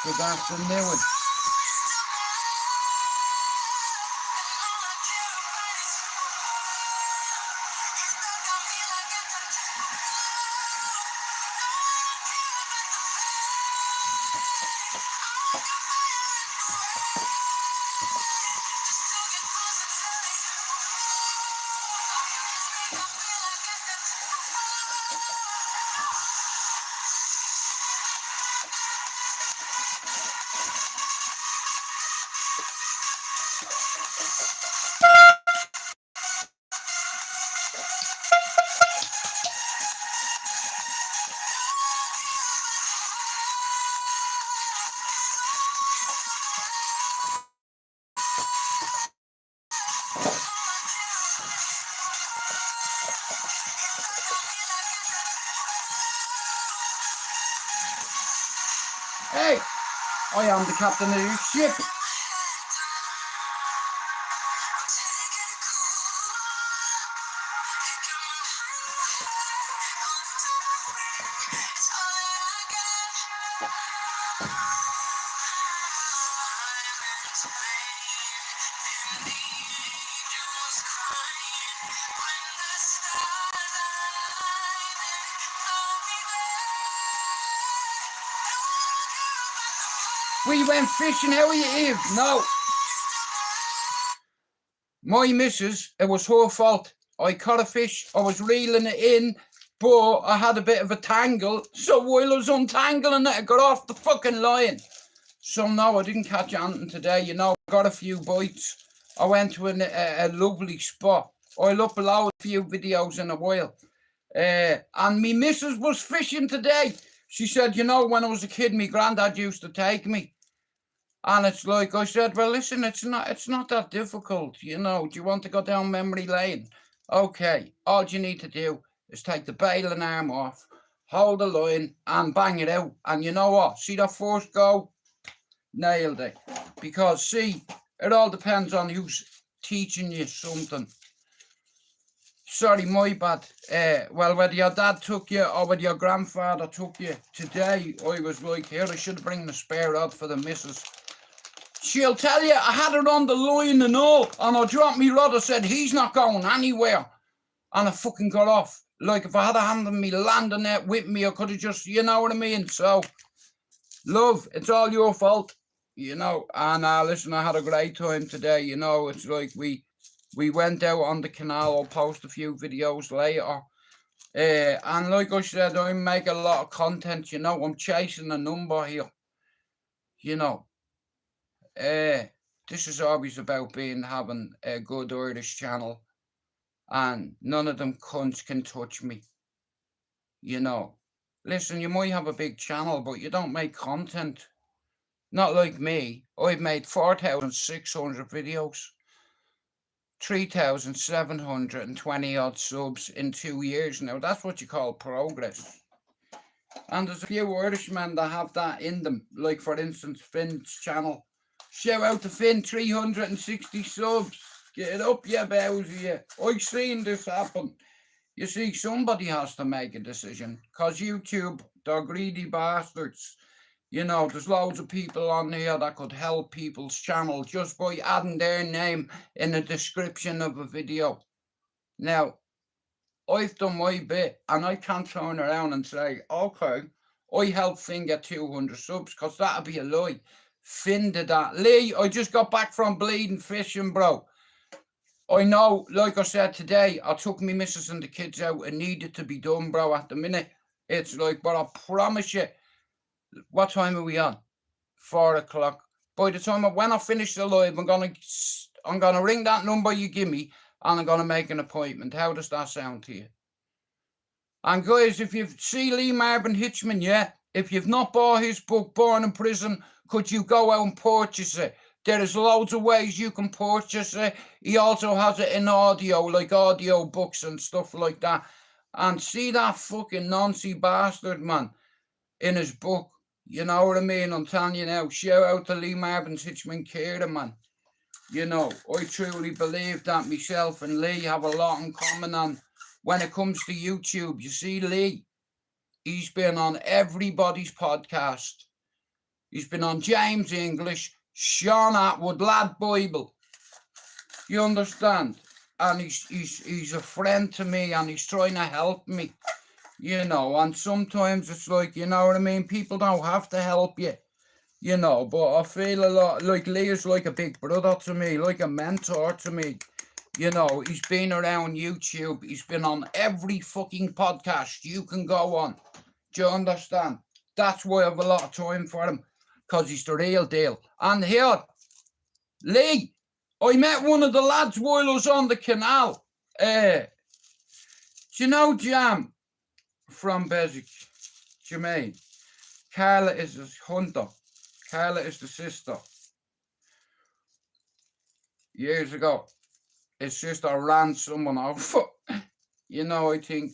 Good afternoon. Hey, I am the captain of this ship. We went fishing, how are you, Eve? No. My missus, it was her fault. I caught a fish, I was reeling it in, but I had a bit of a tangle. So while I was untangling it, I got off the fucking line. So no, I didn't catch anything today, you know. I got a few bites. I went to a lovely spot. I'll upload a few videos in a while. And me missus was fishing today. She said, you know, when I was a kid, my granddad used to take me. And it's like, I said, well, listen, it's not that difficult, you know. Do you want to go down memory lane? Okay, all you need to do is take the bailing arm off, hold the line, and bang it out. And you know what? See that first go? Nailed it. Because, see, it all depends on who's teaching you something. Sorry, my bad. Well, whether your dad took you or whether your grandfather took you, today I was like, here, I should bring the spare rod for the missus. She'll tell you, I had it on the line and all, and I dropped me rod. I said, he's not going anywhere. And I fucking got off. Like, if I had a hand on me landing net with me, I could have just, you know what I mean? So, love, it's all your fault, you know. And listen, I had a great time today, you know. It's like we went out on the canal. I'll post a few videos later. And like I said, I make a lot of content, you know. I'm chasing a number here, you know. This is always about having a good Irish channel, and none of them cunts can touch me, you know. Listen, you might have a big channel, but you don't make content. Not like me. I've made 4,600 videos, 3,720 odd subs in 2 years now. That's what you call progress. And there's a few Irishmen that have that in them, like for instance Finn's channel. Shout out to Finn, 360 subs. Get it up, yeah, Bowsy, yeah. I've seen this happen. You see, somebody has to make a decision. Because YouTube, they're greedy bastards. You know, there's loads of people on here that could help people's channel just by adding their name in the description of a video. Now, I've done my bit, and I can't turn around and say, okay, I helped Finn get 200 subs, because that'd be a lie. Finn did that. Lee, I just got back from bleeding fishing, bro. I know, like I said today, I took me missus and the kids out. It needed to be done, bro, at the minute. It's like, but I promise you, what time are we on? 4 o'clock. By the time when I finish the live, I'm gonna ring that number you give me, and I'm gonna make an appointment. How does that sound to you? And guys, if you see Lee Marvin Hitchman, yeah, if you've not bought his book, Born in Prison, could you go out and purchase it? There is loads of ways you can purchase it. He also has it in audio, like audio books and stuff like that. And see that fucking Nancy bastard, man, in his book. You know what I mean? I'm telling you now. Shout out to Lee Marvin's Hitchman Kieran, man. You know, I truly believe that myself and Lee have a lot in common. And when it comes to YouTube, you see, Lee, he's been on everybody's podcast. He's been on James English, Sean Atwood, Lad Bible. You understand? And he's a friend to me, and he's trying to help me. You know, and sometimes it's like, you know what I mean? People don't have to help you, you know, but I feel a lot like Lee is like a big brother to me, like a mentor to me. You know, he's been around YouTube. He's been on every fucking podcast you can go on. Do you understand? That's why I have a lot of time for him, because he's the real deal. And here, Lee, I met one of the lads while I was on the canal. Do you know Jam from Besic? Jermaine. Carla is his hunter. Carla is the sister. Years ago, his sister ran someone over. You know, I think.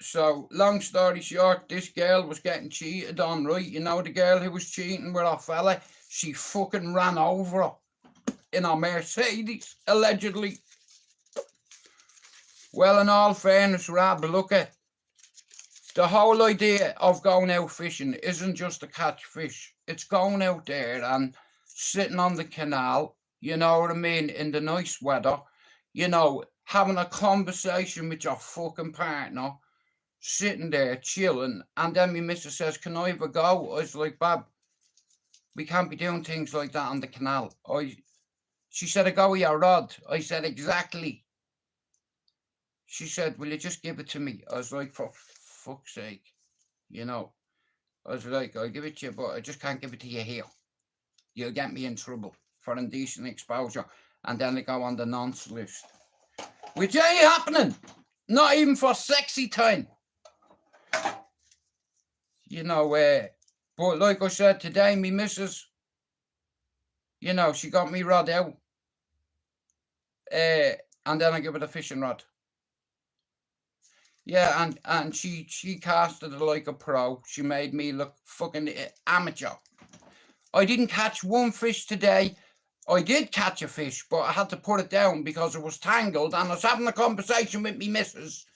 So, long story short, this girl was getting cheated on, right? You know, the girl who was cheating with her fella, she fucking ran over her in a Mercedes, allegedly. Well, in all fairness, Rab, look at the whole idea of going out fishing isn't just to catch fish. It's going out there and sitting on the canal, you know what I mean, in the nice weather, you know, having a conversation with your fucking partner, sitting there chilling, and then my missus says, "Can I have a go?" I was like, "Bab, we can't be doing things like that on the canal." She said, "I go with your rod." I said, "Exactly." She said, "Will you just give it to me?" I was like, "For fuck's sake," you know. I was like, "I'll give it to you, but I just can't give it to you here. You'll get me in trouble for indecent exposure." And then they go on the nonce list, which ain't happening. Not even for sexy time. You know, but like I said today, me missus, you know, she got me rod out. And then I give her the fishing rod. Yeah, and she casted it like a pro. She made me look fucking amateur. I didn't catch one fish today. I did catch a fish, but I had to put it down because it was tangled, and I was having a conversation with me missus.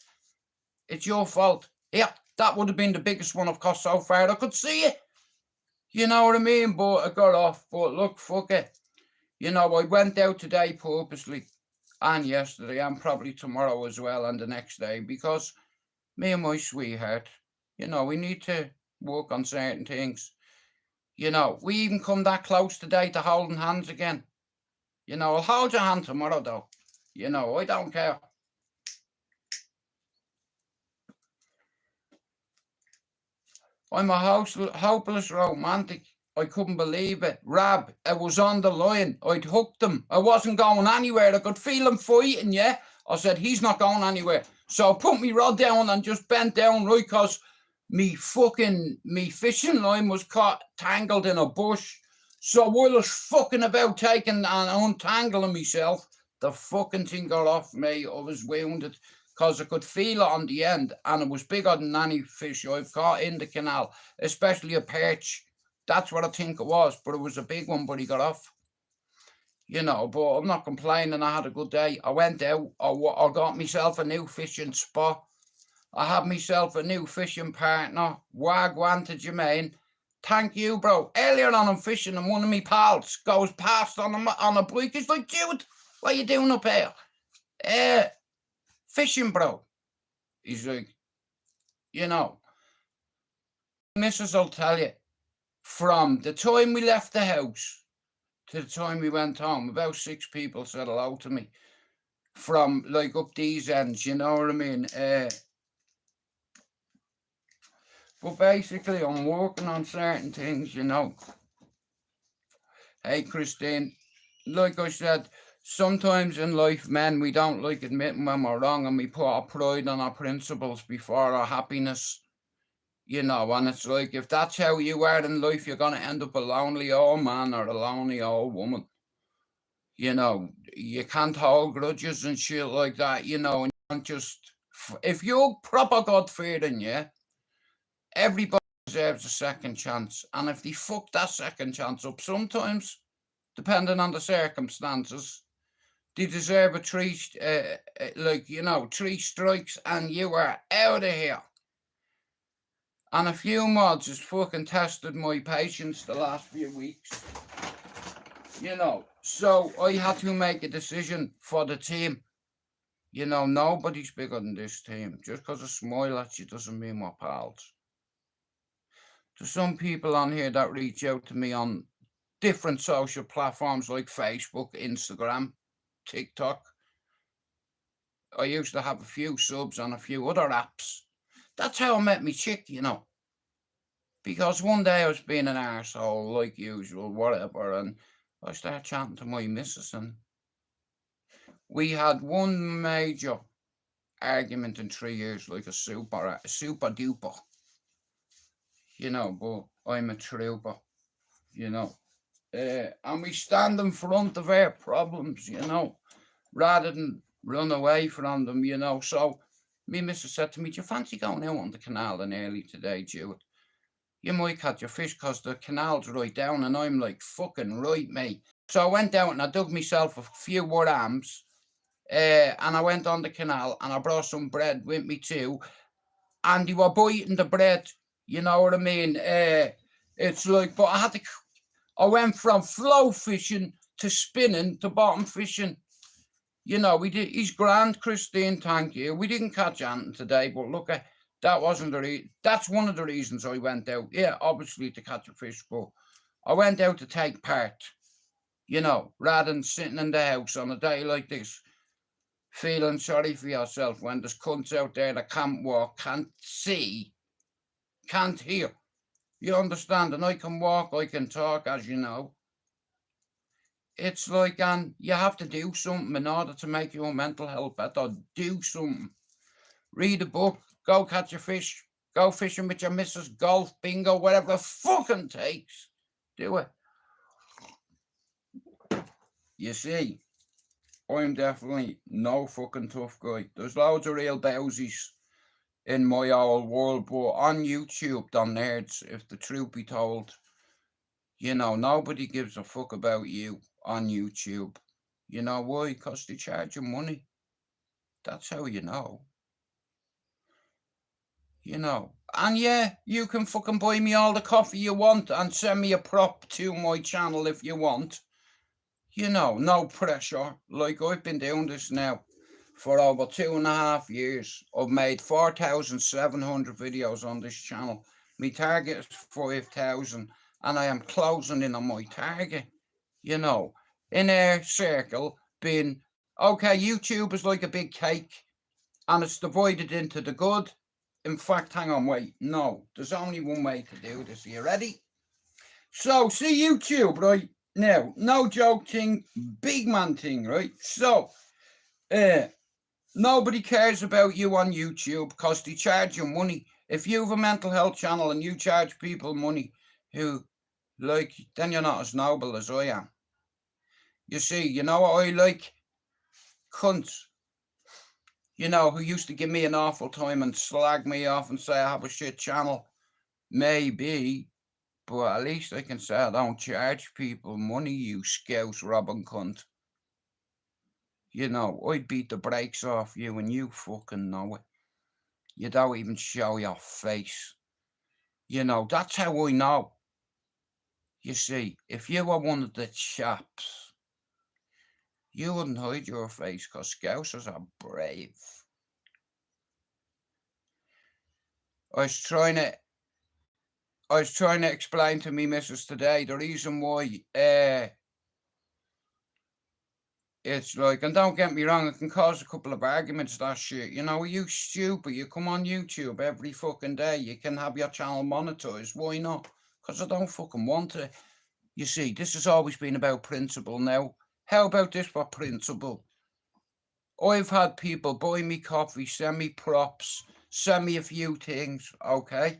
"It's your fault." Yeah, that would have been the biggest one I've caught so far. I could see it. You know what I mean? But I got off. But look, fuck it. You know, I went out today purposely, and yesterday, and probably tomorrow as well, and the next day, because me and my sweetheart, you know, we need to work on certain things. You know, we even come that close today to holding hands again. You know, I'll hold your hand tomorrow, though. You know, I don't care. I'm a hopeless romantic. I couldn't believe it. Rab, I was on the line. I'd hooked him. I wasn't going anywhere. I could feel him fighting, yeah? I said, "He's not going anywhere." So I put me rod down and just bent down, right, because me fishing line was caught tangled in a bush. So while I was fucking about taking and untangling myself, the fucking thing got off me. I was wounded because I could feel it on the end, and it was bigger than any fish I've caught in the canal, especially a perch. That's what I think it was, but it was a big one, but he got off. You know, but I'm not complaining. I had a good day. I went out. I got myself a new fishing spot. I had myself a new fishing partner. Wagwan to Jermaine. Thank you, bro. Earlier on, I'm fishing, and one of my pals goes past on a bike. He's like, "Dude, what you doing up here?" Fishing, bro. He's like, you know, missus will tell you, from the time we left the house to the time we went home, about 6 people said hello to me from like up these ends, you know what I mean? But basically, I'm working on certain things, you know. Hey, Christine, like I said, sometimes in life, men, we don't like admitting when we're wrong, and we put our pride and our principles before our happiness. You know, and it's like, if that's how you are in life, you're going to end up a lonely old man or a lonely old woman. You know, you can't hold grudges and shit like that, you know, and you can't just, if you're proper God-fearing, yeah, everybody deserves a second chance. And if they fuck that second chance up sometimes, depending on the circumstances. They deserve a three, like, you know, 3 strikes and you are out of here. And a few mods has fucking tested my patience the last few weeks. You know, so I had to make a decision for the team. You know, nobody's bigger than this team. Just because I smile at you doesn't mean we're pals. There's some people on here that reach out to me on different social platforms like Facebook, Instagram, TikTok. I used to have a few subs on a few other apps. That's how I met me chick, you know. Because one day I was being an arsehole like usual, whatever, and I started chatting to my missus, and we had one major argument in 3 years, like a super duper. You know, but I'm a trooper, you know. And we stand in front of our problems, you know, rather than run away from them, you know. So me missus said to me, do you fancy going out on the canal in early today, Jude? You might catch your fish because the canal's right down. And I'm like, fucking right, mate. So I went out and I dug myself a few worms, and I went on the canal and I brought some bread with me too. And they were biting the bread, you know what I mean? It's like, but I went from flow fishing to spinning to bottom fishing. You know, we did. He's grand, Christine. Thank you. We didn't catch anything today, but look, that wasn't that's one of the reasons I went out. Yeah, obviously to catch a fish, but I went out to take part. You know, rather than sitting in the house on a day like this, feeling sorry for yourself when there's cunts out there that can't walk, can't see, can't hear. You understand? And I can walk, I can talk, as you know. It's like, and you have to do something in order to make your mental health better. Do something. Read a book, go catch a fish, go fishing with your missus, golf, bingo, whatever it fucking takes. Do it. You see, I'm definitely no fucking tough guy. There's loads of real bowsies in my old world, but on YouTube, they're nerds, if the truth be told. You know, nobody gives a fuck about you on YouTube. You know why? Because they charge you money. That's how you know. You know. And yeah, you can fucking buy me all the coffee you want and send me a prop to my channel if you want. You know, no pressure. Like, I've been doing this now for over 2.5 years. I've made 4,700 videos on this channel. My target is 5,000 and I am closing in on my target. You know, in our circle, being, okay, YouTube is like a big cake and it's divided into the good. In fact, hang on, wait, no, there's only one way to do this. Are you ready? So, see YouTube, right? Now, no joke thing, big man thing, right? So, nobody cares about you on YouTube because they charge you money. If you have a mental health channel and you charge people money who, like, then you're not as noble as I am. You see, you know what I like? Cunts. You know, who used to give me an awful time and slag me off and say I have a shit channel. Maybe, but at least I can say I don't charge people money, you scouse robbing cunt. You know, I'd beat the brakes off you and you fucking know it. You don't even show your face. You know, that's how I know. You see, if you were one of the chaps, you wouldn't hide your face because scousers are brave. I was trying to explain to me missus today the reason why it's like, and don't get me wrong, it can cause a couple of arguments, that shit. You know, you stupid, you come on YouTube every fucking day, you can have your channel monetized. Why not? Because I don't fucking want to. You see, this has always been about principle now. How about this for principle? I've had people buy me coffee, send me props, send me a few things, okay?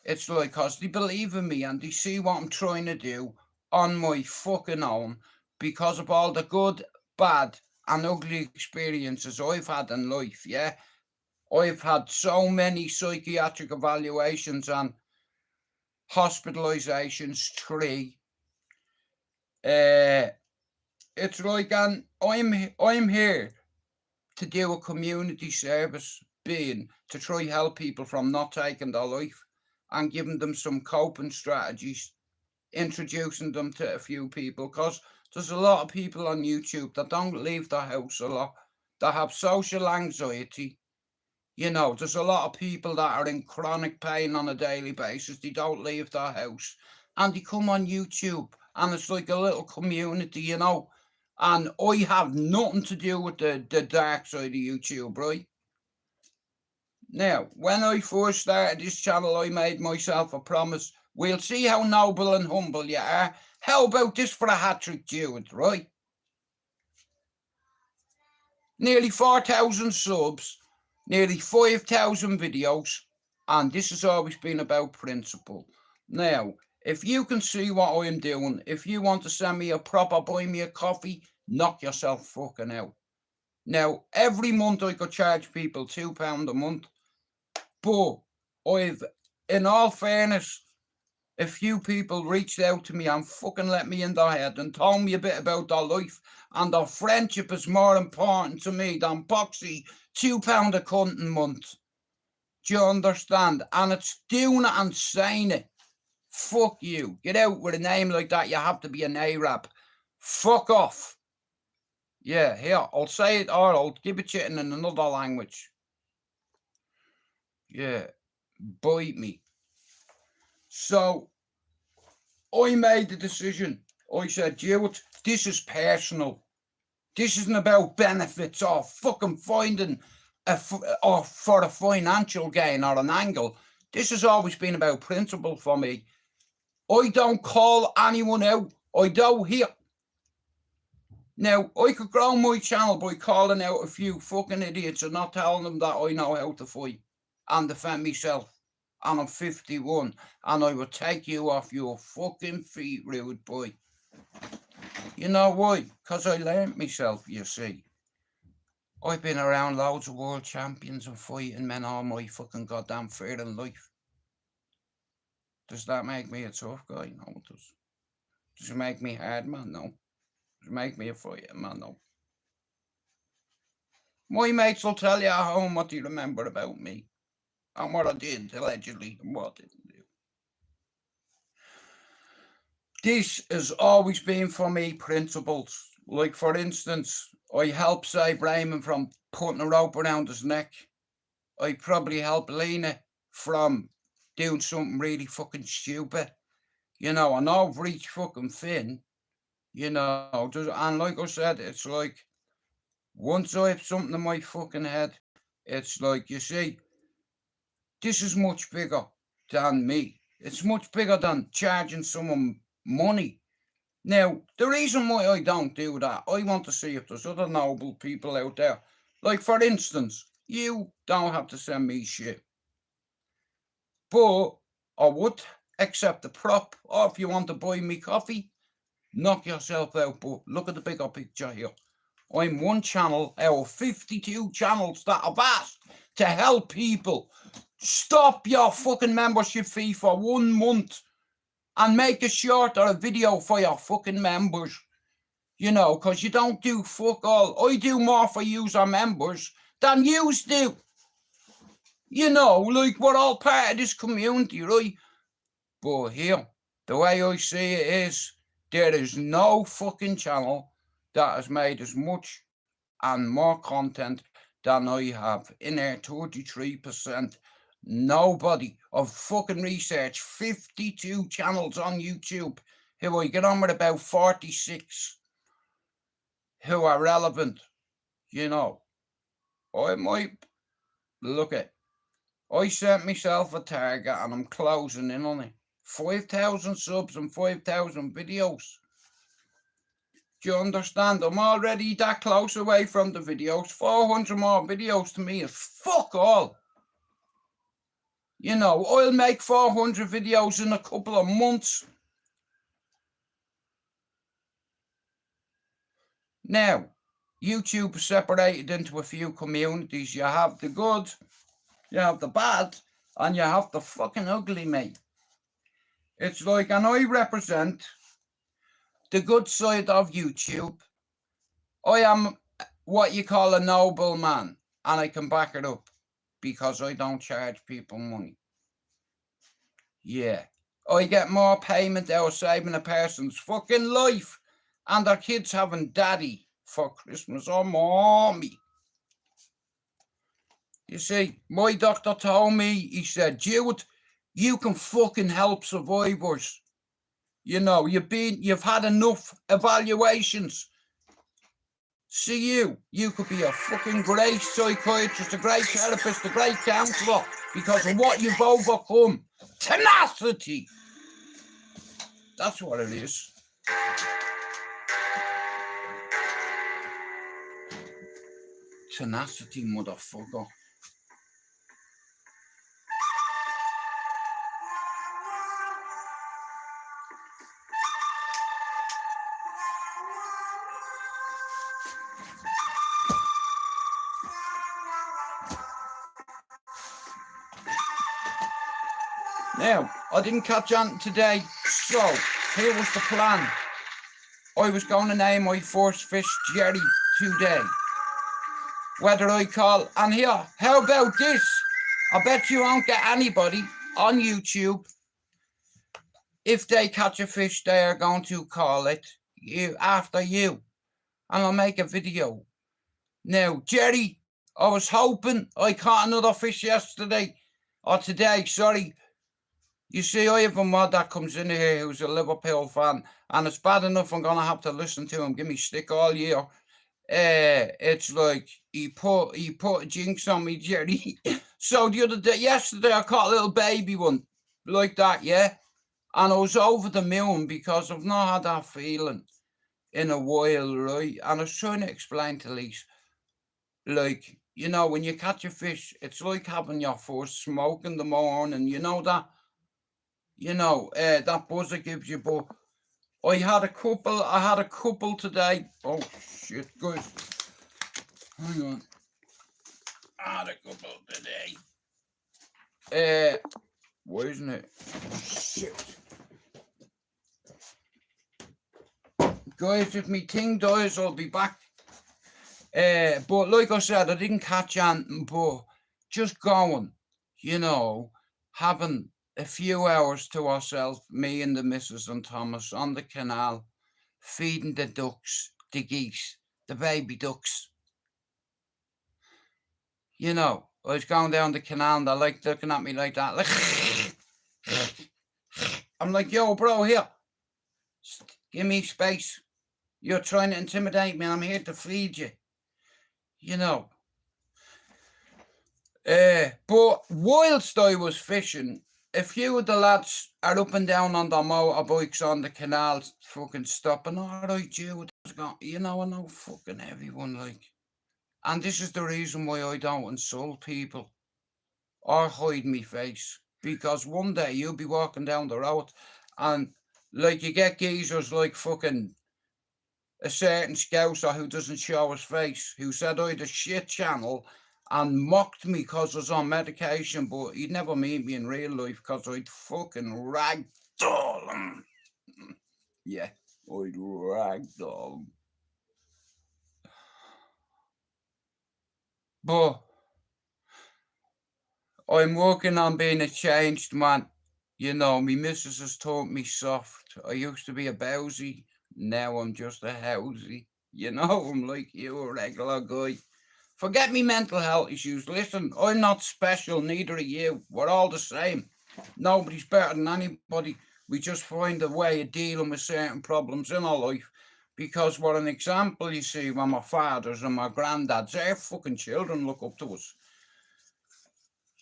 It's like, because they believe in me and they see what I'm trying to do on my fucking own because of all the good, bad, and ugly experiences I've had in life, yeah? I've had so many psychiatric evaluations and hospitalizations, 3. It's like, and I'm here to do a community service, being to try help people from not taking their life and giving them some coping strategies, introducing them to a few people, because there's a lot of people on YouTube that don't leave their house a lot, that have social anxiety. You know, there's a lot of people that are in chronic pain on a daily basis. They don't leave their house and they come on YouTube, and it's like a little community, you know. And I have nothing to do with the dark side of YouTube, right? Now, when I first started this channel, I made myself a promise. We'll see how noble and humble you are. How about this for a hat-trick, Jewett, right? Nearly 4,000 subs, nearly 5,000 videos, and this has always been about principle. Now, if you can see what I'm doing, if you want to send me a proper buy me a coffee, knock yourself fucking out. Now, every month I could charge people £2 a month, but I've, in all fairness, a few people reached out to me and fucking let me in their head and told me a bit about their life, and their friendship is more important to me than Boxy £2 a cunt a month. Do you understand? And it's doing it and saying it. Fuck you. Get out with a name like that. You have to be an Arab. Fuck off. Yeah, here, I'll say it, or I'll give it to you in another language. Yeah, bite me. So, I made the decision. I said, Jewett, this is personal. This isn't about benefits or fucking finding or for a financial gain or an angle. This has always been about principle for me. I don't call anyone out. I don't hear. Now, I could grow my channel by calling out a few fucking idiots and not telling them that I know how to fight and defend myself. And I'm 51, and I will take you off your fucking feet, rude boy. You know why? Because I learned myself, you see. I've been around loads of world champions and fighting men all my fucking goddamn fair in life. Does that make me a tough guy? No, it does. Does it make me hard, man? No. Does it make me a fighter, man? No. My mates will tell you at home what they remember about me and what I did, allegedly, and what I didn't do. This has always been for me principles. Like, for instance, I helped save Raymond from putting a rope around his neck. I probably helped Lena from doing something really fucking stupid. You know, and I've reached fucking Finn. You know, and like I said, it's like, once I have something in my fucking head, it's like, you see, this is much bigger than me. It's much bigger than charging someone money. Now, the reason why I don't do that, I want to see if there's other noble people out there. Like, for instance, you don't have to send me shit. But I would accept the prop, or if you want to buy me coffee, knock yourself out. But look at the bigger picture here. I'm one channel out of 52 channels that have asked to help people. Stop your fucking membership fee for 1 month and make a short or a video for your fucking members. You know, because you don't do fuck all. I do more for user members than yous do. You know, like, we're all part of this community, right? But here, the way I see it is, there is no fucking channel that has made as much and more content than I have. In there, 33%. Nobody. I've fucking researched 52 channels on YouTube who I get on with about 46 who are relevant. You know, I might look at. I set myself a target and I'm closing in on it. 5,000 subs and 5,000 videos. Do you understand? I'm already that close away from the videos. 400 more videos to me is fuck all. You know, I'll make 400 videos in a couple of months. Now, YouTube is separated into a few communities. You have the good, you have the bad, and you have the fucking ugly, mate. It's like, and I represent the good side of YouTube. I am what you call a noble man, and I can back it up because I don't charge people money. Yeah. I get more payment out of saving a person's fucking life and their kids having daddy for Christmas or mommy. You see, my doctor told me, he said, Jude, you can fucking help survivors. You know, you've had enough evaluations. See you could be a fucking great psychiatrist, a great therapist, a great counsellor because of what you've overcome. Tenacity. That's what it is. Tenacity, motherfucker. Now, I didn't catch on today, so here was the plan. I was going to name my first fish Jerry today. Whether I call, and here, how about this? I bet you won't get anybody on YouTube. If they catch a fish, they are going to call it you after you. And I'll make a video. Now, Jerry, I was hoping I caught another fish yesterday, or today, sorry. You see, I have a mod that comes in here who's a Liverpool fan, and it's bad enough I'm going to have to listen to him give me stick all year. It's like he put a jinx on me, Jerry. So the other day, yesterday, I caught a little baby one like that, yeah? And I was over the moon because I've not had that feeling in a while, right? And I was trying to explain to Lise, like, you know, when you catch a fish, it's like having your first smoke in the morning, you know that? You know, that buzz it gives you, but I had a couple today. Oh, shit, guys. Hang on. I had a couple today. Why isn't it? Shit. Guys, if me thing dies, I'll be back. But like I said, I didn't catch anything, but just going, you know, having a few hours to ourselves, me and the missus and Thomas on the canal, feeding the ducks, the geese, the baby ducks. You know, I was going down the canal and they're like looking at me like that. Like, I'm like, yo, bro, here, give me space. You're trying to intimidate me. I'm here to feed you. You know. But whilst I was fishing, a few of the lads are up and down on their motorbikes on the canal, fucking stopping. All right, Jude, you know, I know fucking everyone, like. And this is the reason why I don't insult people or hide me face. Because one day you'll be walking down the road and, like, you get geezers like fucking a certain scouser who doesn't show his face, who said I had a shit channel and mocked me because I was on medication, but he'd never meet me in real life because I'd fucking ragdoll him. Yeah, I'd ragdoll him. But I'm working on being a changed man. You know, me missus has taught me soft. I used to be a bowsy. Now I'm just a housey. You know, I'm like you, a regular guy. Forget me mental health issues. Listen, I'm not special, neither are you. We're all the same. Nobody's better than anybody. We just find a way of dealing with certain problems in our life. Because we're an example, you see, when my fathers and my granddads, their fucking children look up to us.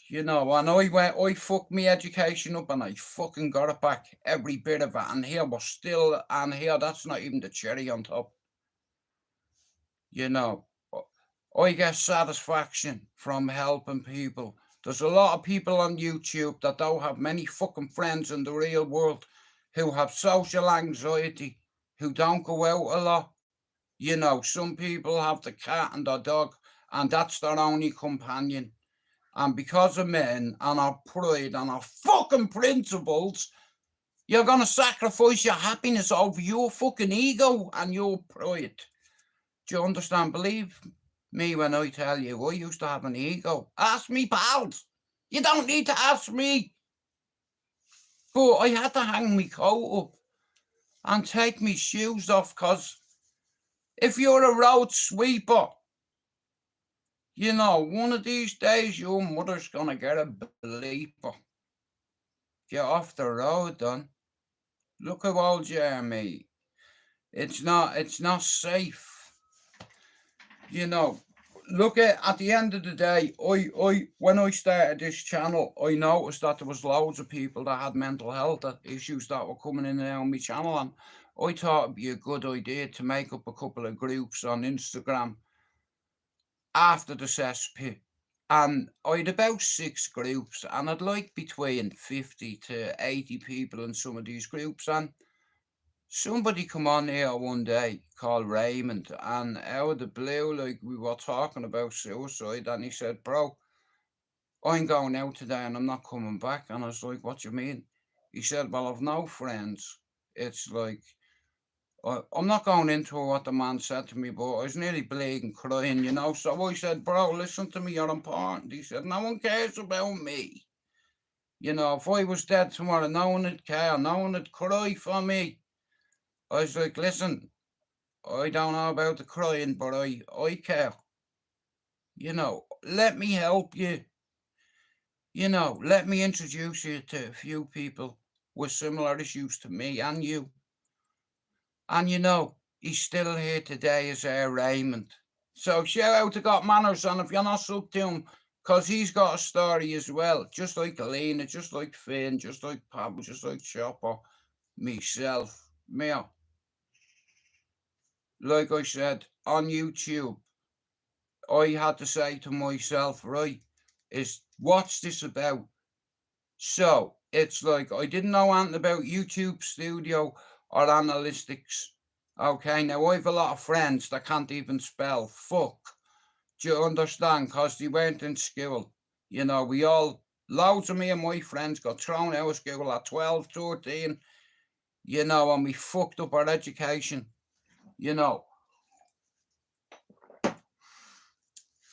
You know, and I fucked my education up and I fucking got it back, every bit of it. And here we're still, and here, that's not even the cherry on top. You know, I get satisfaction from helping people. There's a lot of people on YouTube that don't have many fucking friends in the real world, who have social anxiety, who don't go out a lot. You know, some people have the cat and the dog, and that's their only companion. And because of men and our pride and our fucking principles, You're going to sacrifice your happiness over your fucking ego and your pride. Do you understand? Believe me when I tell you, I used to have an ego. Ask me, pals. You don't need to ask me. But I had to hang me coat up and take me shoes off, because if you're a road sweeper, you know, one of these days your mother's going to get a bleeper. Get off the road, then. Look how old you are, mate. It's not safe. You know, look at the end of the day, when I started this channel, I noticed that there was loads of people that had mental health issues that were coming in and out on my channel, and I thought it'd be a good idea to make up a couple of groups on Instagram after the cesspit. And I had about 6 groups, and I'd like between 50 to 80 people in some of these groups. And somebody come on here one day called Raymond, and out of the blue, like, we were talking about suicide, and he said, bro, I'm going out today and I'm not coming back. And I was like, what do you mean? He said, well, I've no friends. It's like, I'm not going into what the man said to me, but I was nearly bleeding, crying, you know. So I said, bro, listen to me, you're important. He said, no one cares about me. You know, if I was dead tomorrow, no one would care, no one would cry for me. I was like, listen, I don't know about the crying, but I care. You know, let me help you. You know, let me introduce you to a few people with similar issues to me and you. And you know, he's still here today as Raymond. So shout out to Got Manners, and if you're not sub to him, because he's got a story as well, just like Alina, just like Finn, just like Pablo, just like Chopper, myself, Mia. Like I said, on YouTube, I had to say to myself, right, what's this about? So it's like, I didn't know anything about YouTube Studio or analytics. Okay, now I have a lot of friends that can't even spell fuck. Do you understand? Because they weren't in school. You know, loads of me and my friends got thrown out of school at 12, 13, you know, and we fucked up our education, you know.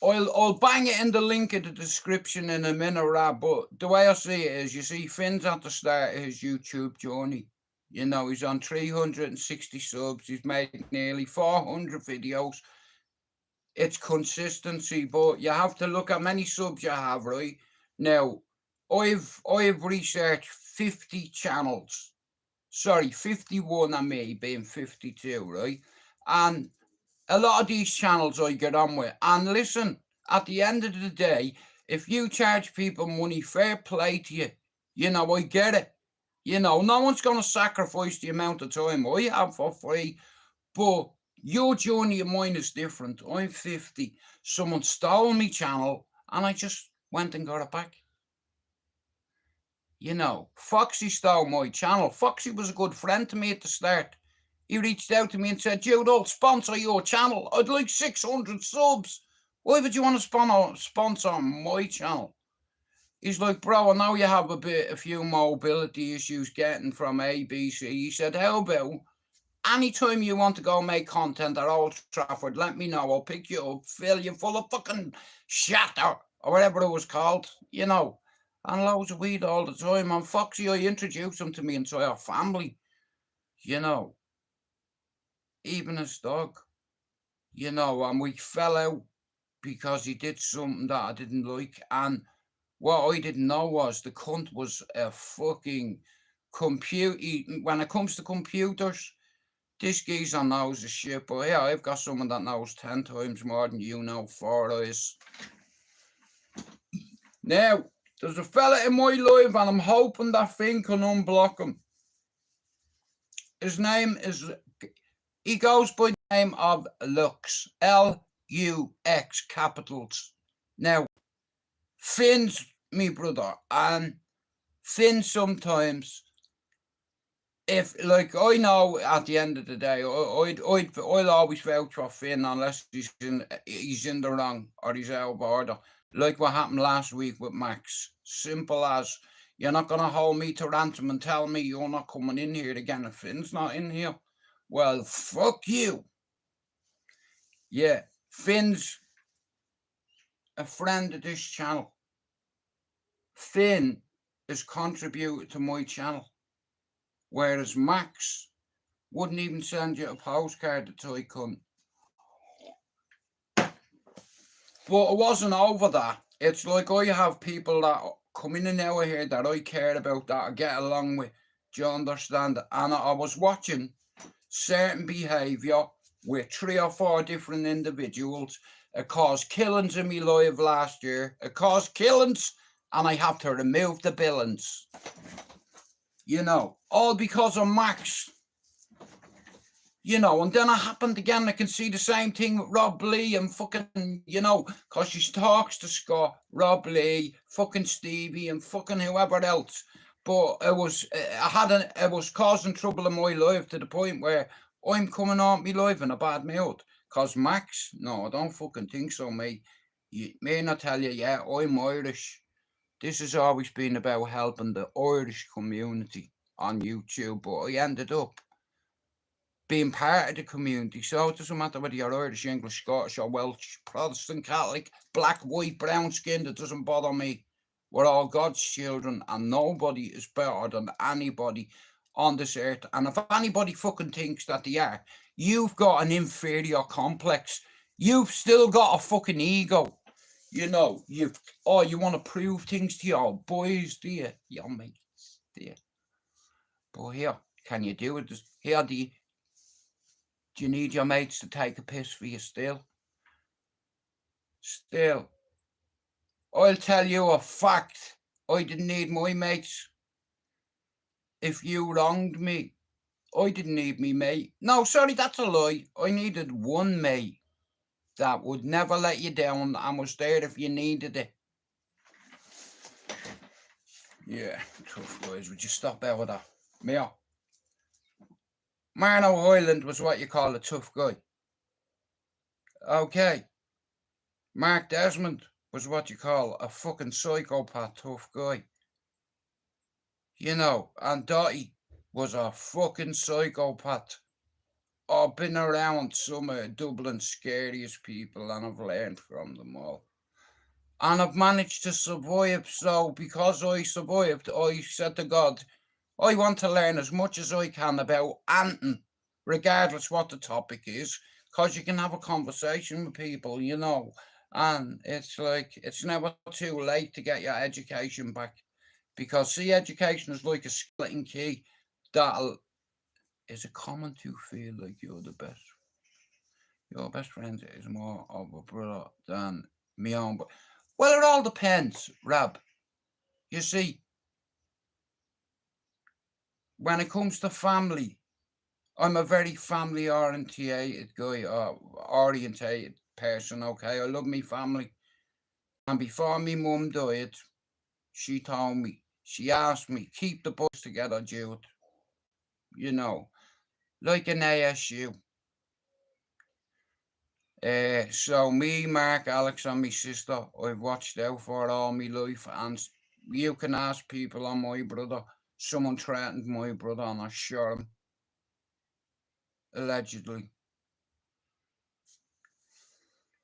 I'll bang it in the link in the description in a minute, Rab, but the way I see it is, you see, Finn's at the start of his YouTube journey. You know, he's on 360 subs. He's made nearly 400 videos. It's consistency, but you have to look at many subs you have, right? Now, I've researched 50 channels. Sorry, 51 and me being 52, right? And a lot of these channels I get on with. And listen, at the end of the day, if you charge people money, fair play to you. You know, I get it. You know, no one's going to sacrifice the amount of time I have for free. But your journey and mine is different. I'm 50. Someone stole my channel and I just went and got it back. You know, Foxy stole my channel. Foxy was a good friend to me at the start. He reached out to me and said, Jude, I'll sponsor your channel. I'd like 600 subs. Why would you want to sponsor my channel? He's like, bro, I know you have a few mobility issues getting from ABC. He said, how about anytime you want to go make content at Old Trafford, let me know. I'll pick you up, fill you full of fucking shatter, or whatever it was called, you know, and loads of weed all the time. And Foxy, I introduced him to me entire family, you know, even his dog, you know, and we fell out because he did something that I didn't like. And what I didn't know was the cunt was a fucking computer. When it comes to computers, this geezer knows the shit. But yeah, I've got someone that knows 10 times more than you know, 4 eyes. Now, there's a fella in my life, and I'm hoping that thing can unblock him. His name is, he goes by the name of Lux, Lux, capitals. Now, Finn's me brother, and Finn sometimes, if, like, I know at the end of the day, I'll always vouch for Finn unless he's in the wrong or he's out of order. Like what happened last week with Max. Simple as, You're not going to hold me to ransom and tell me you're not coming in here again if Finn's not in here. Well, fuck you. Yeah, Finn's a friend of this channel. Finn is contributed to my channel. Whereas Max wouldn't even send you a postcard to toy cunt. But it wasn't over that. It's like I have people that come in and out of here that I care about, that I get along with. Do you understand? And I was watching certain behaviour with 3 or 4 different individuals. It caused killings in me live last year. It caused killings, and I have to remove the billings. You know, all because of Max. You know, and then it happened again. I can see the same thing with Rob Lee and fucking, you know, because she talks to Scott, Rob Lee, fucking Stevie, and fucking whoever else. But it was causing trouble in my life to the point where I'm coming on me live in a bad mood. Because Max, no, I don't fucking think so, mate. You may not tell you, yeah, I'm Irish. This has always been about helping the Irish community on YouTube, but I ended up being part of the community. So it doesn't matter whether you're Irish, English, Scottish or Welsh, Protestant, Catholic, black, white, brown skinned, it doesn't bother me. We're all God's children, and nobody is better than anybody on this earth. And if anybody fucking thinks that they are, you've got an inferior complex. You've still got a fucking ego. You know, you want to prove things to your boys, do you? Your mates, do you? But here, can you do it? Here, do you need your mates to take a piss for you still? Still. I'll tell you a fact. I didn't need my mates. If you wronged me, I didn't need me mate. No, sorry, that's a lie. I needed one mate that would never let you down and was there if you needed it. Yeah, tough guys. Would you stop out with that? Mia. Marno Highland was what you call a tough guy. Okay. Mark Desmond was what you call a fucking psychopath tough guy. You know, and Dottie was a fucking psychopath. I've been around some of Dublin's scariest people and I've learned from them all. And I've managed to survive, so because I survived, I said to God, I want to learn as much as I can about anything, regardless what the topic is, because you can have a conversation with people, you know, and it's like, it's never too late to get your education back, because see, education is like a skeleton key that is a common to feel like you're the best. Your best friend is more of a brother than me own, but well, it all depends, Rab. You see, when it comes to family, I'm a very family orientated guy, orientated person, okay? I love me family. And before me mum died, she told me, she asked me, keep the boys together, Jude. You know, like an ASU. So me, Mark, Alex and my sister, I've watched out for all my life, and you can ask people on my brother. Someone threatened my brother and I shot him. Allegedly.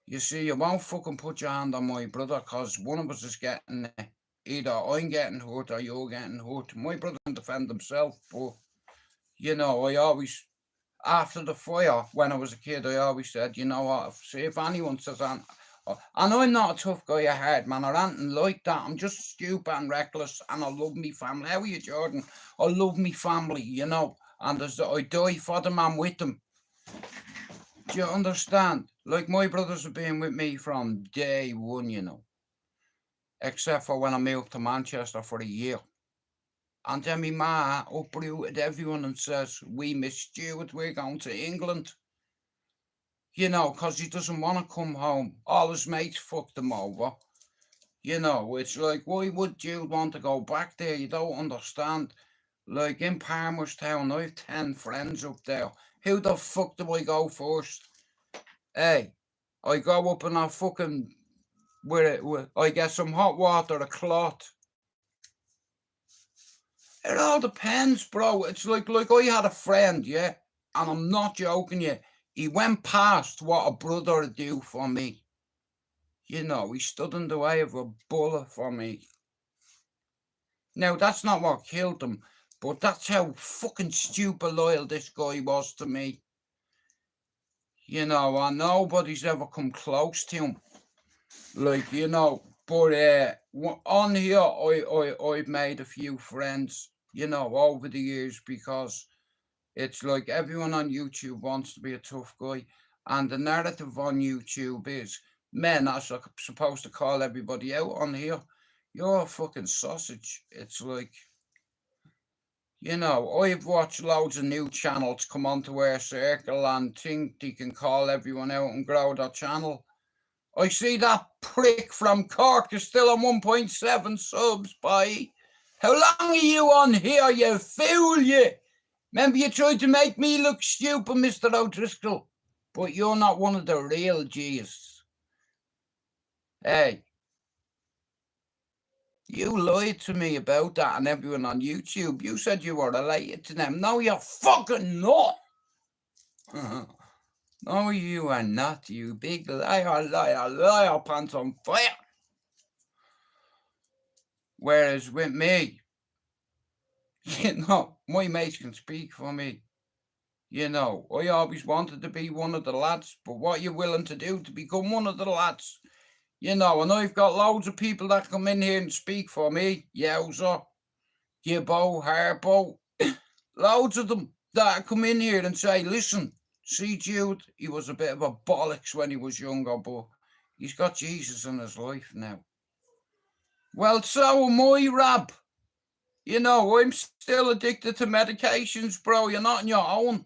You see, you won't fucking put your hand on my brother, because one of us is getting either I'm getting hurt or you're getting hurt. My brother can defend himself, but you know, I always, after the fire, when I was a kid, I always said, you know what, if anyone says, and I'm not a tough guy at heart, man, or anything like that, I'm just stupid and reckless, and I love me family. How are you, Jordan? I love me family, you know, and I die for them, I'm with them. Do you understand? Like, my brothers have been with me from day one, you know, except for when I moved to Manchester for a year. And then my ma uprooted everyone and says, we miss Stuart, we're going to England. You know, because he doesn't want to come home. All his mates fucked him over. You know, it's like, why would Jude want to go back there? You don't understand. Like, in Palmerstown, I have 10 friends up there. Who the fuck do I go first? Hey, I go up and I fucking, I get some hot water, a cloth. It all depends, bro. It's like I had a friend, yeah, and I'm not joking you. He went past what a brother would do for me. You know, he stood in the way of a bullet for me. Now, that's not what killed him, but that's how fucking stupid loyal this guy was to me. You know, and nobody's ever come close to him. Like, you know, but on here, I've made a few friends, you know, over the years, because it's like everyone on YouTube wants to be a tough guy. And the narrative on YouTube is men are supposed to call everybody out on here. You're a fucking sausage. It's like, you know, I've watched loads of new channels come onto our circle and think they can call everyone out and grow their channel. I see that prick from Cork is still on 1.7 subs, boy. How long are you on here, you fool, you? Remember you tried to make me look stupid, Mr. O'Driscoll? But you're not one of the real G's. Hey. You lied to me about that and everyone on YouTube. You said you were related to them. No, you're fucking not. No, you are not, you big liar, liar, liar, pants on fire. Whereas with me, you know, my mates can speak for me. You know, I always wanted to be one of the lads, but what you're willing to do to become one of the lads, you know, and I've got loads of people that come in here and speak for me. Yowza, Gibbo, Harpo, loads of them that come in here and say, listen, see Jude, he was a bit of a bollocks when he was younger, but he's got Jesus in his life now. Well, so am I, Rab. You know, I'm still addicted to medications, bro. You're not on your own.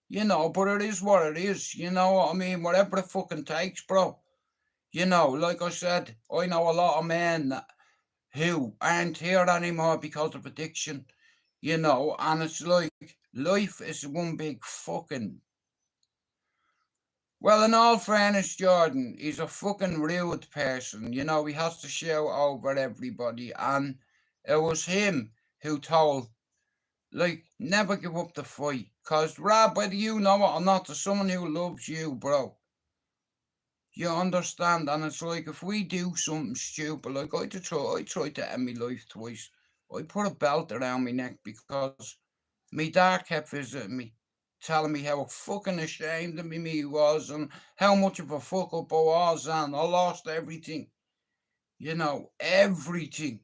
You know, but it is what it is. You know what I mean? Whatever it fucking takes, bro. You know, like I said, I know a lot of men who aren't here anymore because of addiction. You know, and it's like, life is one big fucking... Well, in all fairness, Jordan, he's a fucking rude person. You know, he has to shout over everybody. And it was him who told, like, never give up the fight. Because, Rab, whether you know it or not, there's someone who loves you, bro. You understand? And it's like, if we do something stupid, like I tried to end my life twice. I put a belt around my neck because my dad kept visiting me, telling me how fucking ashamed of me he was and how much of a fuck up I was, and I lost everything. You know, everything.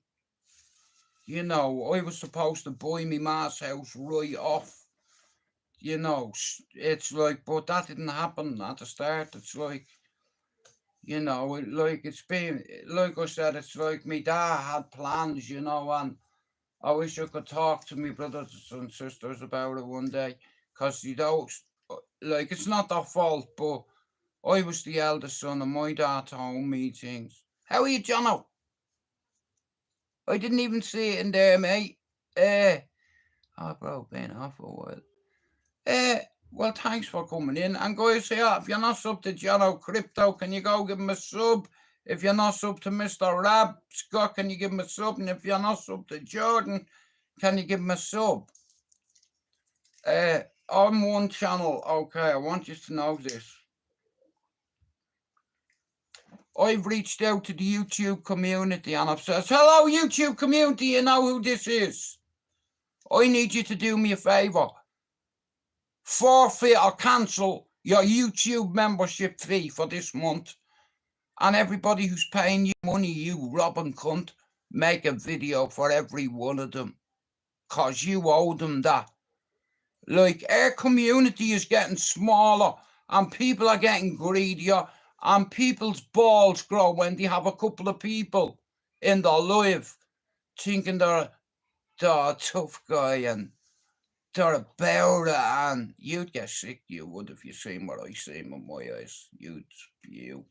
You know, I was supposed to buy me ma's house right off. You know, it's like, but that didn't happen at the start. It's like, you know, like it's been, like I said, it's like me dad had plans, you know, and I wish I could talk to my brothers and sisters about it one day, because you don't, like, it's not their fault, but I was the eldest son and my dad told me things. How are you, Jono? I didn't even see it in there, mate. Oh, bro, been off for a while. Well, thanks for coming in. And guys, here, if you're not sub to Jono Crypto, can you go give him a sub? If you're not sub to Mr. Rab Scott, can you give him a sub? And if you're not sub to Jordan, can you give him a sub? On one channel, okay, I want you to know this. I've reached out to the YouTube community and I've said, hello, YouTube community, you know who this is. I need you to do me a favour. Forfeit or cancel your YouTube membership fee for this month. And everybody who's paying you money, you robbing cunt, make a video for every one of them. Because you owe them that. Like, our community is getting smaller and people are getting greedier and people's balls grow when they have a couple of people in their life thinking they're a tough guy and they're about it, and you'd get sick, you would, if you seen what I seen with my eyes. You'd spew.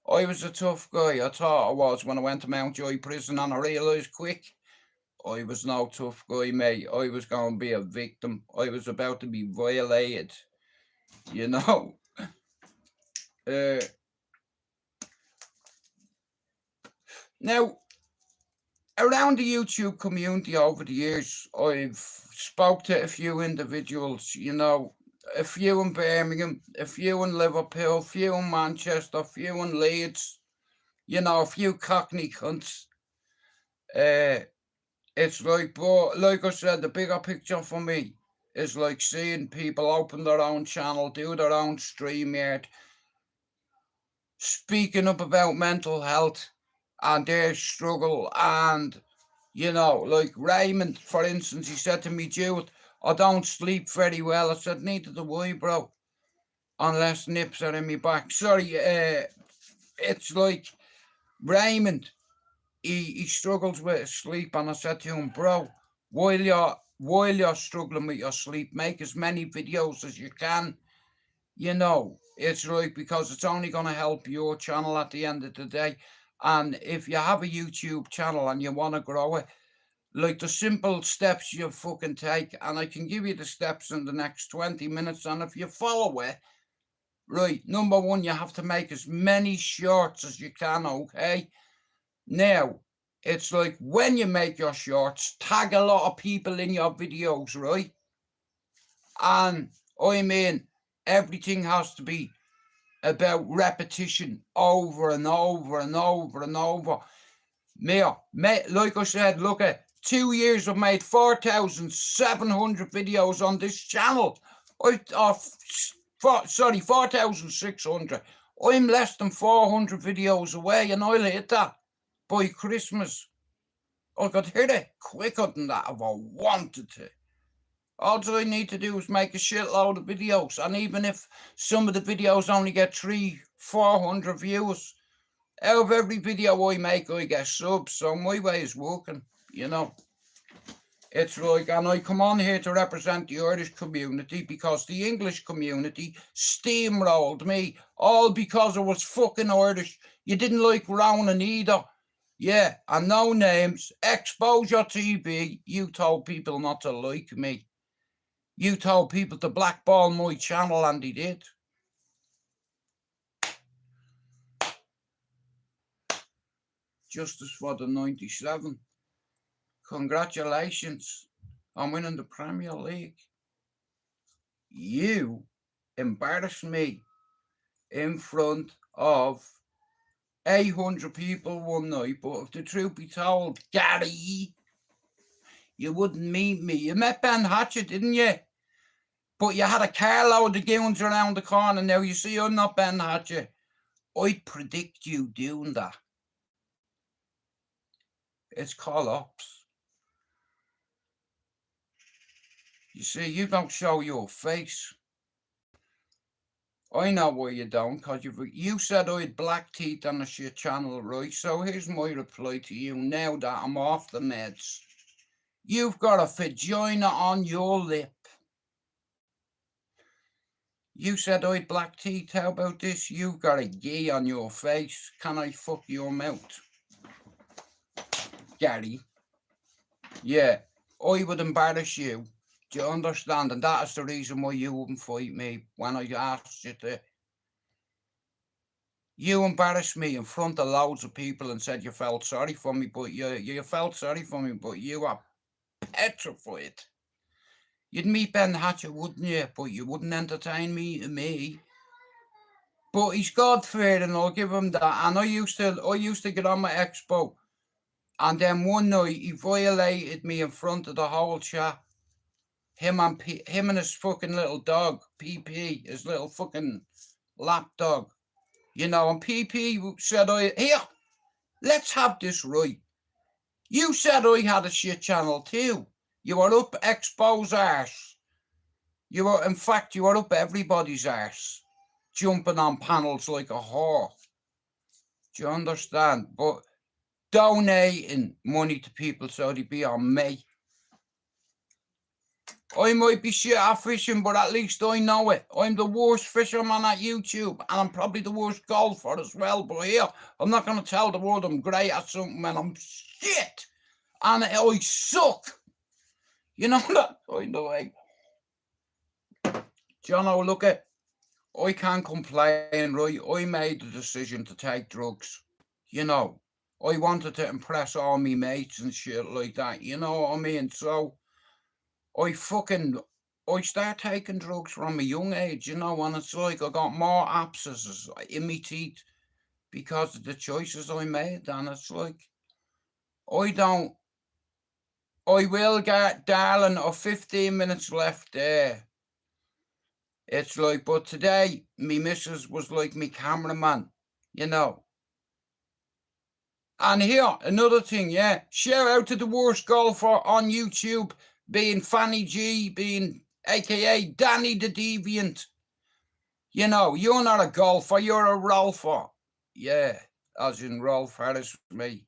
I was a tough guy, I thought I was, when I went to Mountjoy prison, and I realised quick I was no tough guy, mate. I was going to be a victim. I was about to be violated, you know. Now, around the YouTube community over the years, I've spoke to a few individuals, you know, a few in Birmingham, a few in Liverpool, a few in Manchester, a few in Leeds, you know, a few Cockney cunts. It's like, but like I said, the bigger picture for me is like seeing people open their own channel, do their own stream yard, speaking up about mental health and their struggle. And, you know, like Raymond, for instance, he said to me, Jude, I don't sleep very well. I said, neither do I, bro, unless nips are in me back. Sorry, it's like Raymond, he struggles with sleep, and I said to him, bro, while you're struggling with your sleep, make as many videos as you can. You know, it's right, because it's only going to help your channel at the end of the day. And if you have a YouTube channel and you want to grow it, like the simple steps you fucking take, and I can give you the steps in the next 20 minutes, and if you follow it, right, number one, you have to make as many shorts as you can, okay? Now, it's like when you make your shorts, tag a lot of people in your videos, right? And I mean, everything has to be about repetition over and over and over and over. Like I said, look at 2 years I've made 4,700 videos on this channel. 4,600. I'm less than 400 videos away, and I'll hit that by Christmas. I could hit it quicker than that if I wanted to. All I need to do is make a shitload of videos, and even if some of the videos only get 300-400 views, out of every video I make, I get subs. So my way is working, you know. It's like, and I come on here to represent the Irish community, because the English community steamrolled me, all because I was fucking Irish. You didn't like Ronan either. Yeah, and no names. Exposure TV, you told people not to like me. You told people to blackball my channel, and they did. Justice for the 97. Congratulations on winning the Premier League. You embarrassed me in front of 800 people one night, but if the truth be told, Gary, you wouldn't meet me. You met Ben Hatchett, didn't you? But you had a carload of goons around the corner. Now, you see, I'm not Ben Hatchett. I'd predict you doing that. It's called ops. You see, you don't show your face. I know why you don't, because you said I had black teeth on the shit channel, right? So here's my reply to you now that I'm off the meds. You've got a vagina on your lip. You said I had black teeth. How about this? You've got a gee on your face. Can I fuck your mouth? Gary. Yeah, I would embarrass you. Do you understand? And that is the reason why you wouldn't fight me when I asked you to. You embarrassed me in front of loads of people and said you felt sorry for me, but you felt sorry for me, but you are petrified. You'd meet Ben Hatcher, wouldn't you? But you wouldn't entertain me. But he's God-fearing, I'll give him that. And I used to get on my expo, and then one night he violated me in front of the whole chat. Him and his fucking little dog, PP, his little fucking lap dog. You know, and PP said, here, let's have this right. You said I had a shit channel too. You were up Expo's arse. You were up everybody's arse, jumping on panels like a whore. Do you understand? But donating money to people so they be on me. I might be shit at fishing, but at least I know it. I'm the worst fisherman at YouTube, and I'm probably the worst golfer as well. But here, I'm not going to tell the world I'm great at something when I'm shit, and I suck. You know that kind of way. Jono, look at, I can't complain, right? I made the decision to take drugs. You know, I wanted to impress all me mates and shit like that, you know what I mean? So I start taking drugs from a young age, you know, and it's like I got more abscesses in my teeth because of the choices I made, and it's like I don't I will get, darling, of 15 minutes left there. It's like, but today, me missus was like me cameraman, you know. And here, another thing, yeah. Shout out to the worst golfer on YouTube, being Fanny G, being aka Danny the Deviant. You know, you're not a golfer, you're a rolfer. Yeah, as in Rolf Harris, me.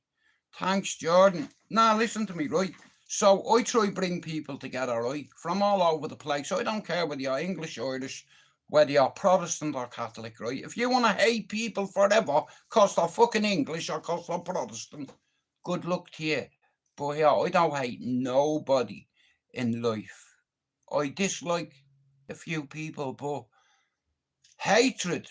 Thanks, Jordan. Now, listen to me, right? So I try bring people together, right, from all over the place. I don't care whether you're English, Irish, whether you're Protestant or Catholic, right? If you want to hate people forever because they're fucking English or because they're Protestant, good luck to you. But yeah, I don't hate nobody in life. I dislike a few people, but hatred,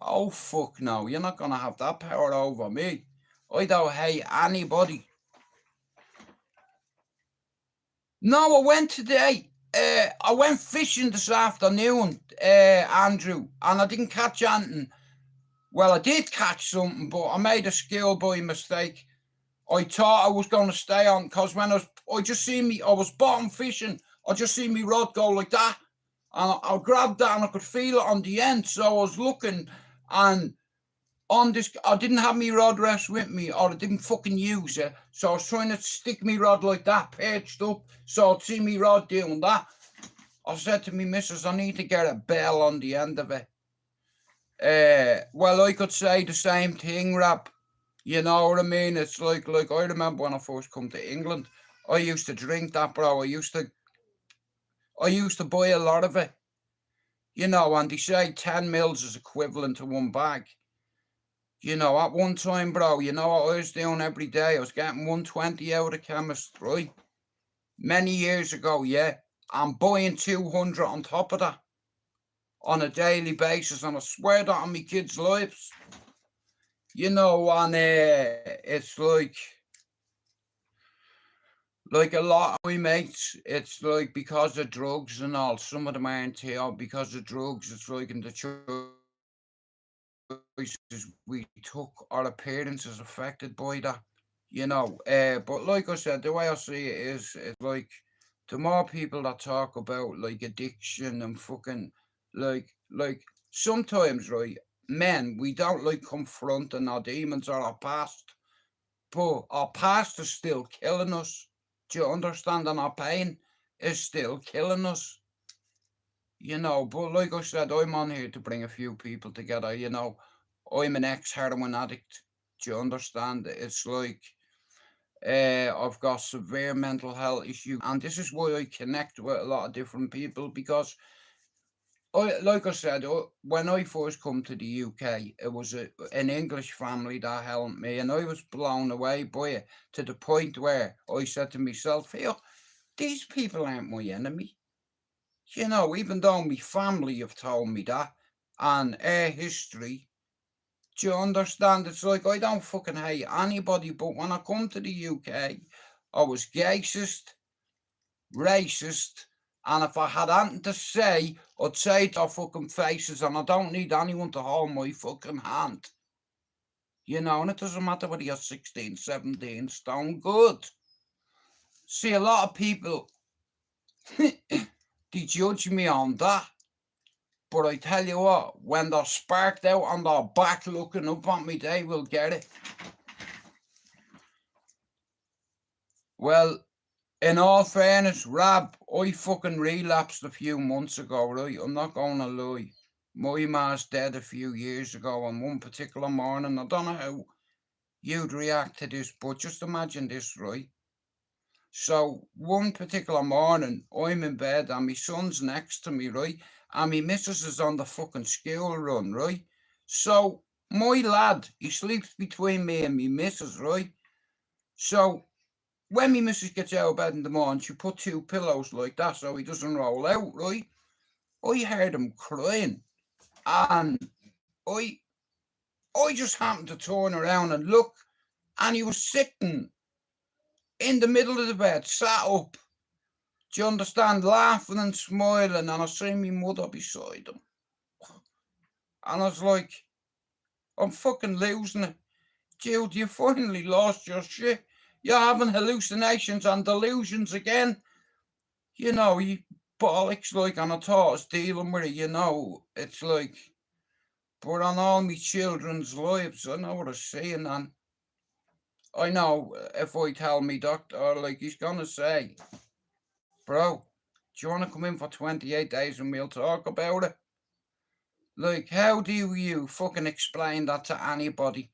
oh fuck no, you're not gonna have that power over me. I don't hate anybody. No, I went today. I went fishing this afternoon, Andrew, and I didn't catch anything. Well, I did catch something, but I made a schoolboy mistake. I thought I was going to stay on because when I was bottom fishing. I just seen me rod go like that, and I grabbed that and I could feel it on the end. So I was looking, and on this, I didn't have me rod rest with me, or I didn't fucking use it. So I was trying to stick me rod like that, perched up, so I'd see me rod doing that. I said to me missus, I need to get a bell on the end of it. Well, I could say the same thing, Rap. You know what I mean? It's like I remember when I first come to England, I used to drink that, bro. I used to buy a lot of it. You know, and they say 10 mils is equivalent to one bag. You know, at one time, bro, you know what I was doing every day? I was getting 120 out of the chemist, right? Many years ago, yeah. I'm buying 200 on top of that on a daily basis, and I swear that on my kids' lives. You know, and it's like a lot of my mates, it's like because of drugs and all. Some of them aren't here because of drugs. It's like in the choices we took, our appearance is affected by that. You know, but like I said, the way I see it is, it's like the more people that talk about like addiction and fucking like sometimes, right, men, we don't like confronting our demons or our past, but our past is still killing us. Do you understand? And our pain is still killing us. You know, but like I said, I'm on here to bring a few people together. You know, I'm an ex-heroin addict. Do you understand? It's like I've got severe mental health issues, and this is why I connect with a lot of different people because like I said, when I first come to the UK, it was an English family that helped me, and I was blown away by it to the point where I said to myself, "Here, these people aren't my enemy." You know, even though my family have told me that, and our history. Do you understand? It's like I don't fucking hate anybody, but when I come to the UK, I was gayist, racist, and if I had anything to say, I'd say it to our fucking faces, and I don't need anyone to hold my fucking hand. You know, and it doesn't matter whether you're 16, 17, stone good. See, a lot of people, they judge me on that. But I tell you what, when they're sparked out on their back looking up at me, they will get it. Well, in all fairness, Rab, I fucking relapsed a few months ago, right? I'm not gonna lie. My ma's dead a few years ago, and one particular morning, I don't know how you'd react to this, but just imagine this, right? So, one particular morning, I'm in bed, and my son's next to me, right? And my missus is on the fucking school run, right? So, my lad, he sleeps between me and my missus, right? So, when my missus gets out of bed in the morning, she put two pillows like that so he doesn't roll out, right? I heard him crying, and I just happened to turn around and look, And he was sitting in the middle of the bed, sat up, do you understand, laughing and smiling, and I seen my mother beside him. And I was like, I'm fucking losing it. Jude, you finally lost your shit. You're having hallucinations and delusions again. You know, you bollocks, like, and I thought I was dealing with it, you know. It's like, but on all my children's lives, I know what I'm saying, and I know if I tell me doctor, like, he's gonna say, bro, do you want to come in for 28 days and we'll talk about it? Like, how do you fucking explain that to anybody?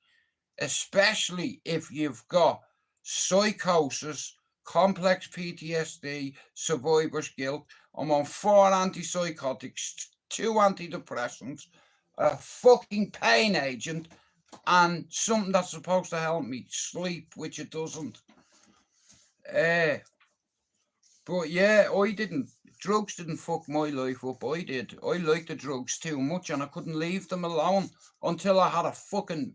Especially if you've got psychosis, complex PTSD, survivor's guilt. I'm on 4 antipsychotics, 2 antidepressants, a fucking pain agent, and something that's supposed to help me sleep, which it doesn't. But yeah, drugs didn't fuck my life up, I did. I liked the drugs too much and I couldn't leave them alone until I had a fucking...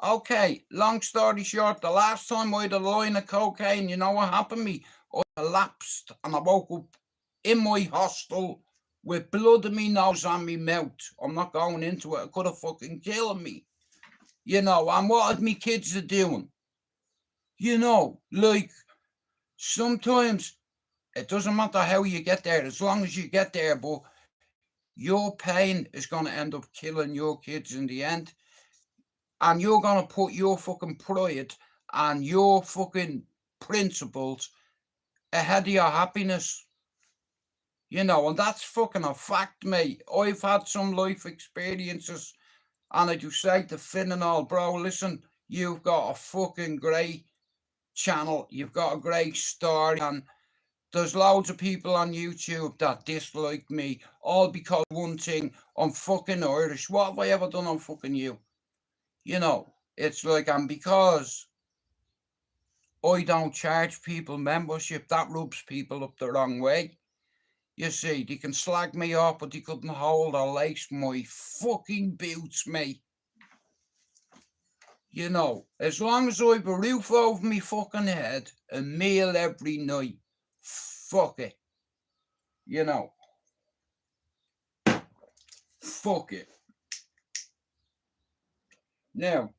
Okay, long story short, the last time I had a line of cocaine, you know what happened to me? I collapsed and I woke up in my hostel with blood in my nose and my mouth. I'm not going into it. It could have fucking killed me. You know, and what me kids are doing? You know, like, sometimes it doesn't matter how you get there, as long as you get there, but your pain is going to end up killing your kids in the end. And you're going to put your fucking pride and your fucking principles ahead of your happiness. You know, and that's fucking a fact, mate. I've had some life experiences, and I do say to Finn and all, bro, listen, you've got a fucking great channel, you've got a great story, and there's loads of people on YouTube that dislike me, all because one thing, I'm fucking Irish. What have I ever done on fucking you? You know, it's like, and because I don't charge people membership, that rubs people up the wrong way. You see, they can slag me off, but they couldn't hold or lace my fucking boots, mate. You know, as long as I've a roof over me fucking head, a meal every night, fuck it. You know, fuck it. Now,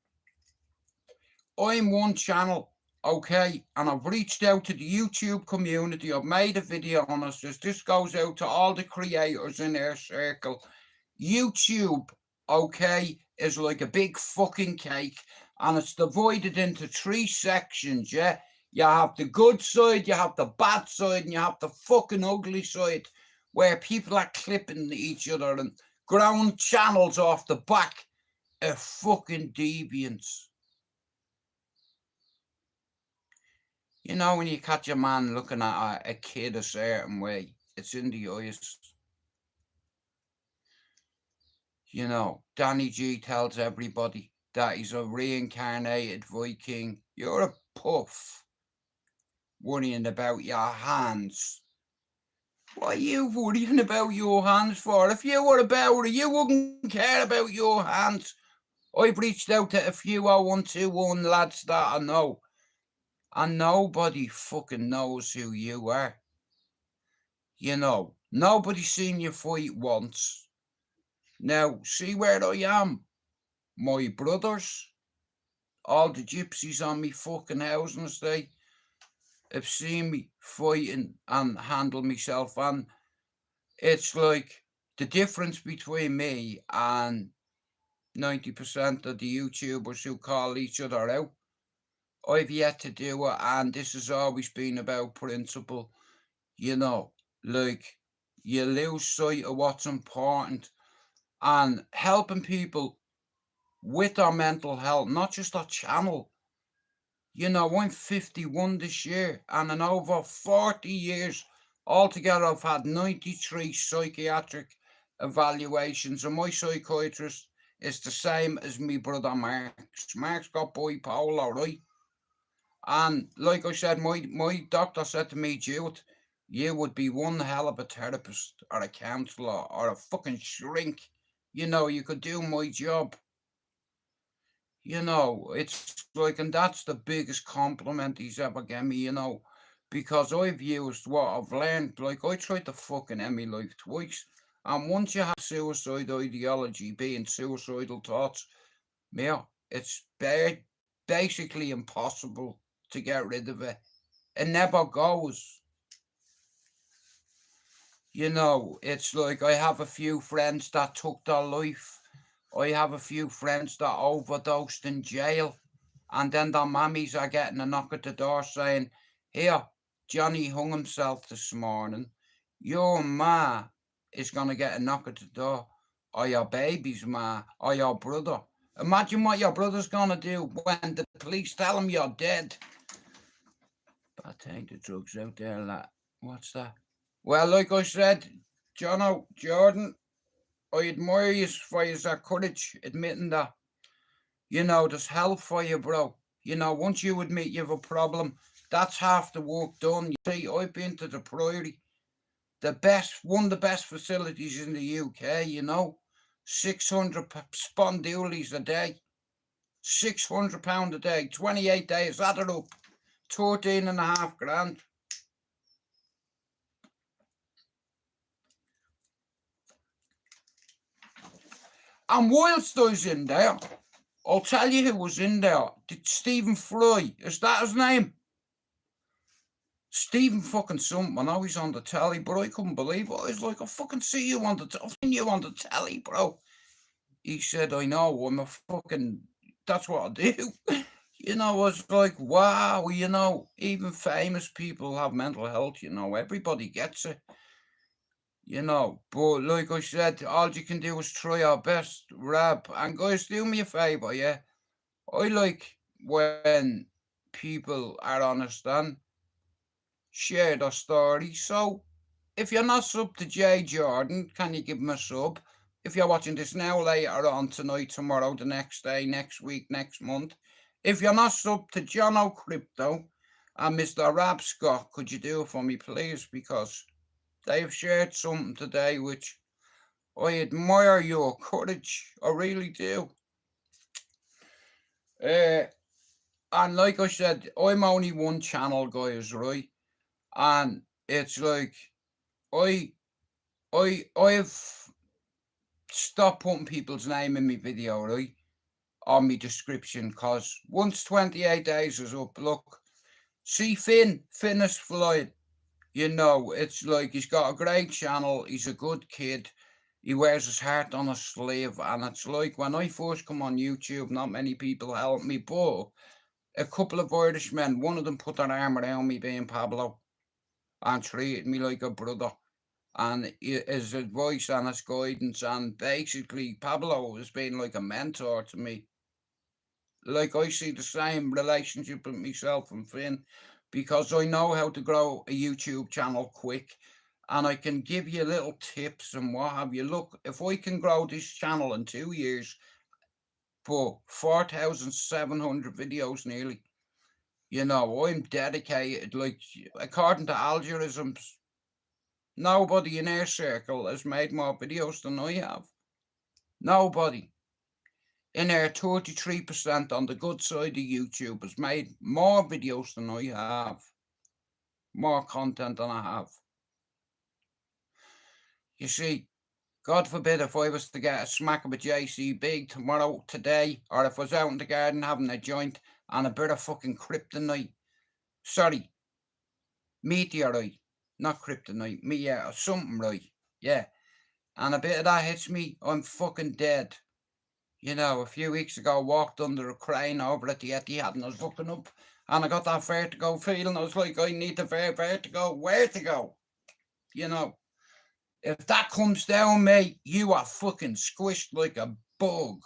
I'm one channel, okay, and I've reached out to the YouTube community. I've made a video on this. This goes out to all the creators in their circle. YouTube, okay, is like a big fucking cake, and it's divided into 3 sections, yeah? You have the good side, you have the bad side, and you have the fucking ugly side, where people are clipping each other and growing channels off the back of fucking deviants. You know, when you catch a man looking at a kid a certain way, it's in the eyes. You know, Danny G tells everybody that he's a reincarnated Viking. You're a puff, worrying about your hands. What are you worrying about your hands for? If you were about it, you wouldn't care about your hands. I've reached out to a few 0121 lads that I know, and nobody fucking knows who you are. You know, nobody's seen you fight once. Now, see where I am? My brothers, all the gypsies on me fucking housing estate, have seen me fighting and handle myself, and it's like the difference between me and 90% of the YouTubers who call each other out. I've yet to do it, and this has always been about principle. You know, like, you lose sight of what's important, and helping people with their mental health, not just their channel. You know, I'm 51 this year, and in over 40 years altogether, I've had 93 psychiatric evaluations, and my psychiatrist is the same as me brother Mark's. Mark's got bipolar, right? And like I said, my doctor said to me, Jude, you would be one hell of a therapist or a counsellor or a fucking shrink. You know, you could do my job. You know, it's like, and that's the biggest compliment he's ever given me, you know, because I've used what I've learned. Like, I tried to fucking end my life twice. And once you have suicide ideology, being suicidal thoughts, yeah, it's basically impossible to get rid of it. It never goes. You know, it's like I have a few friends that took their life. I have a few friends that overdosed in jail. And then their mammies are getting a knock at the door saying, "Here, Johnny hung himself this morning. Your ma is going to get a knock at the door. Or your baby's ma, or your brother. Imagine what your brother's going to do when the police tell him you're dead." But take the drugs out there, lad. What's that? Well, like I said, Jordan, I admire you for your courage admitting that. You know, there's help for you, bro. You know, once you admit you have a problem, that's half the work done. You see, I've been to the Priory, one of the best facilities in the UK, you know. 600 spondoolies a day. £600 a day, 28 days, add it up. 13 and a half grand. And whilst I was in there, I'll tell you who was in there. Stephen Fry, is that his name? Stephen fucking something. I know he's on the telly, but I couldn't believe it. I was like, I fucking see you on the, I've seen you on the telly, bro. He said, I know, I'm a fucking, that's what I do. You know, I was like, wow, you know, even famous people have mental health, you know, everybody gets it. You know, but like I said, all you can do is try our best, rap. And guys, do me a favour, yeah? I like when people are honest and share their story. So if you're not sub to Jay Jordan, can you give him a sub? If you're watching this now, later on, tonight, tomorrow, the next day, next week, next month. If you're not sub to John Crypto and Mr. Rab Scott, could you do it for me, please? Because they've shared something today which I admire your courage. I really do. And like I said, I'm only one channel, guys, right? And it's like I've stopped putting people's name in my video, right? On my description, cause once 28 days is up, look, see Finn is flying. You know, it's like he's got a great channel, he's a good kid, he wears his heart on his sleeve, and it's like when I first come on YouTube, not many people helped me, but a couple of Irishmen, one of them put their arm around me, being Pablo, and treated me like a brother. And his advice and his guidance, and basically Pablo has been like a mentor to me. Like I see the same relationship with myself and Finn, because I know how to grow a YouTube channel quick, and I can give you little tips and what have you. Look, if I can grow this channel in 2 years for 4,700 videos nearly, you know, I'm dedicated. Like, according to algorithms, nobody in our circle has made more videos than I have. Nobody. In our 33% on the good side of YouTube has made more videos than I have. More content than I have. You see, God forbid if I was to get a smack of a JCB tomorrow, today, or if I was out in the garden having a joint and a bit of fucking kryptonite. Sorry, meteorite. Not kryptonite, or something, right? Yeah. And a bit of that hits me, I'm fucking dead. You know, a few weeks ago, I walked under a crane over at the Etihad and I was looking up and I got that vertigo feeling. I was like, I need the vertigo. Where to go? You know, if that comes down, mate, you are fucking squished like a bug.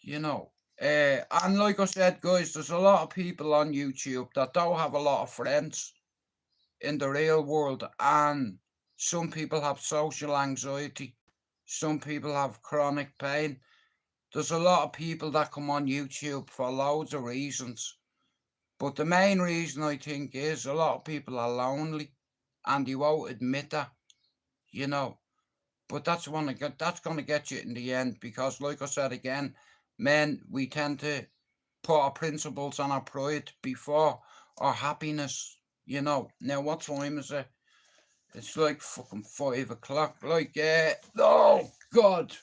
You know, and like I said, guys, there's a lot of people on YouTube that don't have a lot of friends in the real world, and some people have social anxiety, some people have chronic pain. There's a lot of people that come on YouTube for loads of reasons, but the main reason I think is a lot of people are lonely, and you won't admit that, you know. But that's gonna get you in the end, because, like I said again, Men, we tend to put our principles and our pride before our happiness, you know. Now, what time is it? It's like fucking 5 o'clock. Like, oh, God.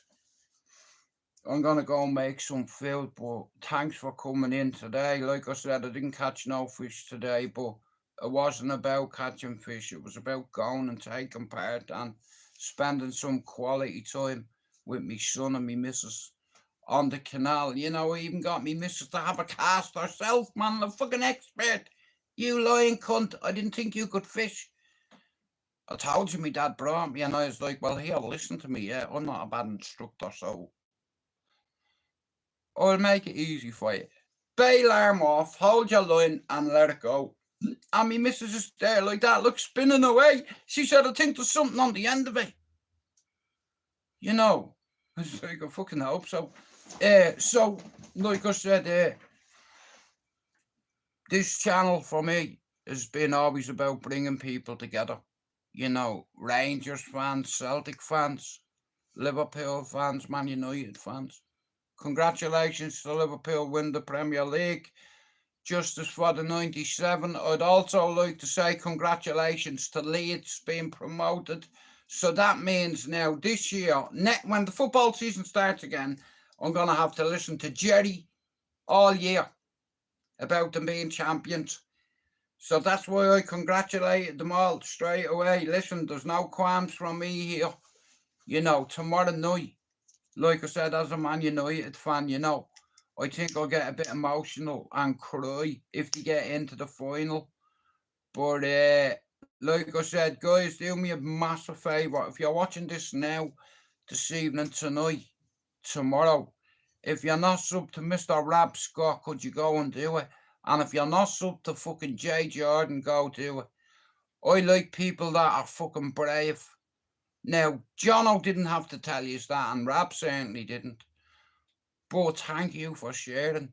I'm going to go and make some food, but thanks for coming in today. Like I said, I didn't catch no fish today, but it wasn't about catching fish. It was about going and taking part and spending some quality time with me son and me missus on the canal. You know, I even got me missus to have a cast herself, man. I'm a fucking expert. You lying cunt. I didn't think you could fish. I told you my dad brought me, and I was like, well, here, listen to me, yeah. I'm not a bad instructor, so I'll make it easy for you. Bail arm off, hold your line, and let it go. And me missus is there like that, look, spinning away. She said, I think there's something on the end of it. You know, it's like, I fucking hope so. So, like I said, this channel for me has been always about bringing people together. You know, Rangers fans, Celtic fans, Liverpool fans, Man United fans. Congratulations to Liverpool win the Premier League. Justice for the 97. I'd also like to say congratulations to Leeds being promoted. So that means now this year, when the football season starts again, I'm going to have to listen to Jerry all year about them being champions. So that's why I congratulated them all straight away. Listen, there's no qualms from me here. You know, tomorrow night, like I said, as a Man United fan, you know, I think I'll get a bit emotional and cry if they get into the final. But like I said, guys, do me a massive favour. If you're watching this now, this evening, tonight, tomorrow, if you're not sub to Mr. Rab Scott, could you go and do it? And if you're not sub to fucking Jay Jordan, go do it. I like people that are fucking brave. Now, Jono didn't have to tell you that, and Rab certainly didn't. But thank you for sharing.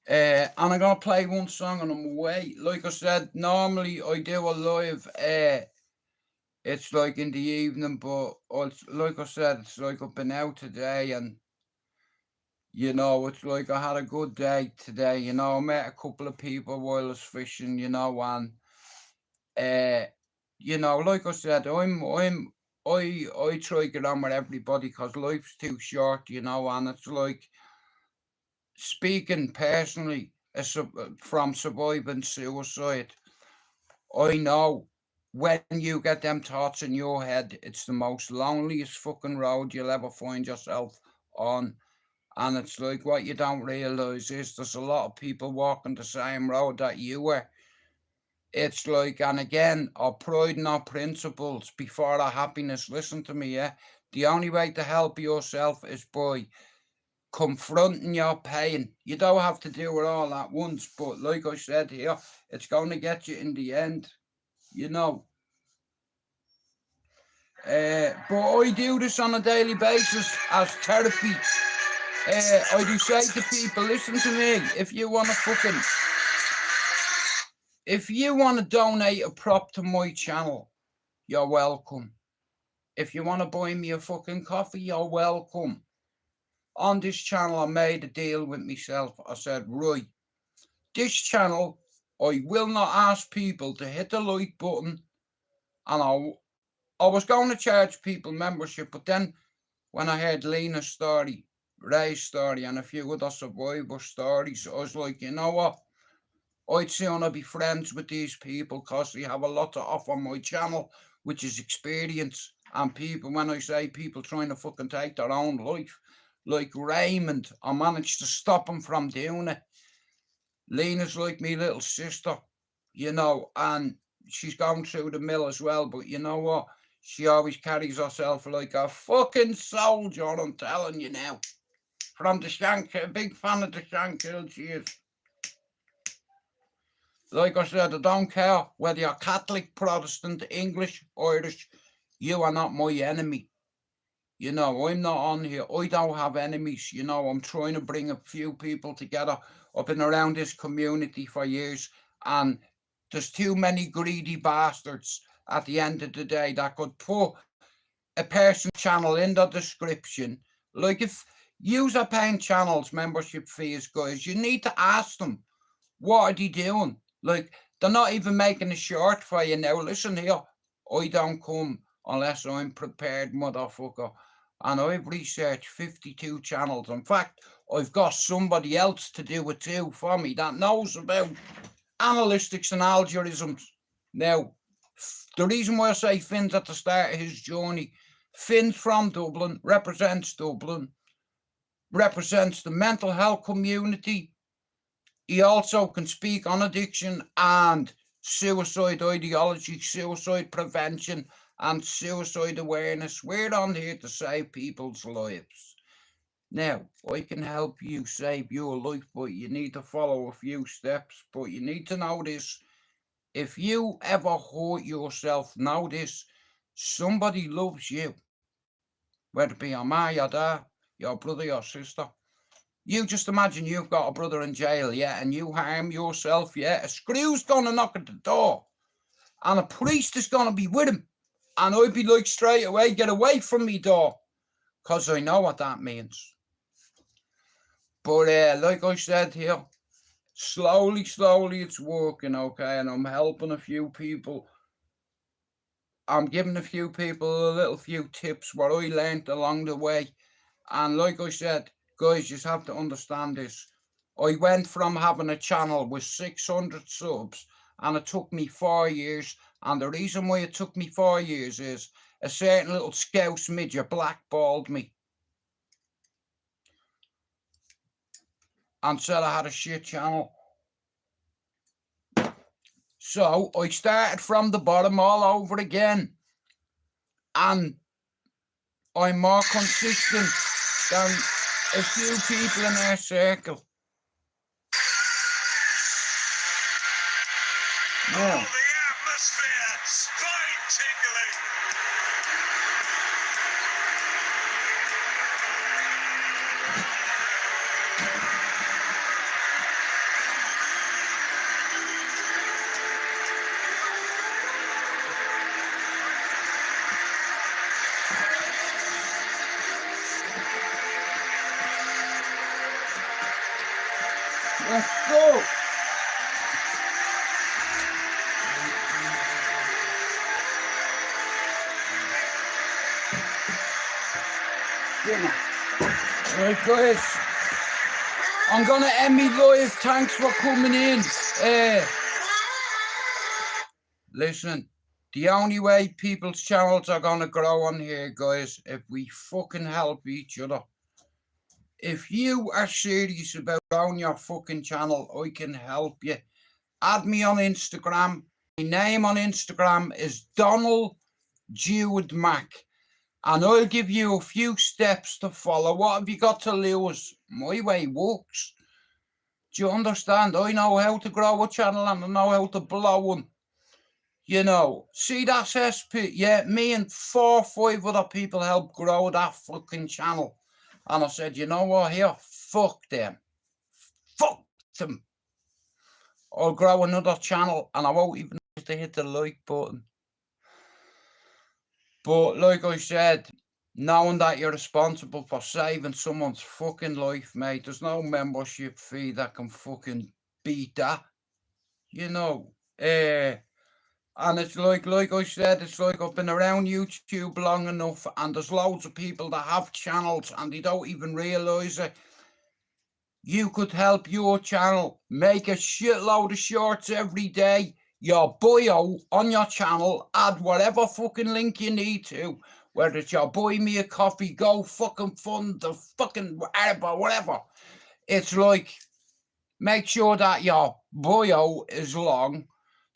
And I'm going to play one song and I'm away. Like I said, normally I do a live, it's like in the evening, but like I said, it's like I've been out today and, you know, it's like I had a good day today. You know, I met a couple of people while I was fishing, you know, and, you know, like I said, I try to get on with everybody because life's too short, you know, and it's like, speaking personally from surviving suicide, I know when you get them thoughts in your head, it's the most loneliest fucking road you'll ever find yourself on. And it's like what you don't realise is there's a lot of people walking the same road that you were. It's like, and again, our pride and our principles before our happiness. Listen to me, yeah? The only way to help yourself is by confronting your pain. You don't have to do it all at once, but like I said here, it's going to get you in the end, you know. But I do this on a daily basis as therapy. I do say to people, listen to me, if you want to donate a prop to my channel, you're welcome. If you want to buy me a fucking coffee, you're welcome. On this channel, I made a deal with myself. I said, right, this channel, I will not ask people to hit the like button. And I was going to charge people membership, but then when I heard Lena's story, Ray's story, and a few other survivor stories, I was like, you know what? I'd sooner be friends with these people because they have a lot to offer my channel, which is experience. And people, when I say people trying to fucking take their own life, like Raymond, I managed to stop him from doing it. Lena's like me little sister, you know, and she's going through the mill as well, but you know what? She always carries herself like a fucking soldier, I'm telling you now. From the Shankill, big fan of the Shankill, she is. Like I said, I don't care whether you're Catholic, Protestant, English, Irish, you are not my enemy. You know, I'm not on here. I don't have enemies. You know, I'm trying to bring a few people together. I've been around this community for years, and there's too many greedy bastards at the end of the day that could put a person's channel in the description. Like, if Yous are paying channels membership fees, guys. You need to ask them, what are they doing? Like, they're not even making a short for you now. Listen here, I don't come unless I'm prepared, motherfucker. And I've researched 52 channels. In fact, I've got somebody else to do it too for me that knows about analytics and algorithms. Now, the reason why I say Finn's at the start of his journey, Finn's from Dublin, represents the mental health community. He also can speak on addiction and suicide ideology, suicide prevention, and suicide awareness. We're on here to save people's lives. Now, I can help you save your life, but you need to follow a few steps. But you need to know this. If you ever hurt yourself, know this. Somebody loves you. Whether it be your ma, your dad, your brother, your sister. You just imagine you've got a brother in jail, yeah, and you harm yourself, yeah. A screw's gonna knock at the door, and a priest is gonna be with him. And I'd be like, straight away, get away from me door, because I know what that means. But like I said here, slowly it's working, okay, and I'm helping a few people. I'm giving a few people a little few tips what I learned along the way. And like I said, guys, you have to understand this. I went from having a channel with 600 subs, and it took me 4 years. And the reason why it took me 4 years is a certain little scouse midget blackballed me and said I had a shit channel. So I started from the bottom all over again, and I'm more consistent than a few people in our circle. Now, the atmosphere, spine-tingling. let's go. Right, guys, I'm gonna end me live. Thanks for coming in. Listen, the only way people's channels are gonna grow on here, guys, if we fucking help each other. If you are serious about growing your fucking channel, I can help you. Add me on Instagram. My name on Instagram is Donald Jude Mac. And I'll give you a few steps to follow. What have you got to lose? My way works. Do you understand? I know how to grow a channel and I know how to blow one. You know, see, that's SP. Yeah, me and 4 or 5 other people helped grow that fucking channel. And I said, you know what, here, fuck them. Fuck them. I'll grow another channel and I won't even have to hit the like button. But like I said, knowing that you're responsible for saving someone's fucking life, mate, there's no membership fee that can fucking beat that. You know, and it's like I said, it's like I've been around YouTube long enough, and there's loads of people that have channels and they don't even realise it. You could help your channel make a shitload of shorts every day. Your bio on your channel, add whatever fucking link you need to, whether it's your buy me a coffee, go fucking fund, the fucking whatever. It's like, make sure that your bio is long.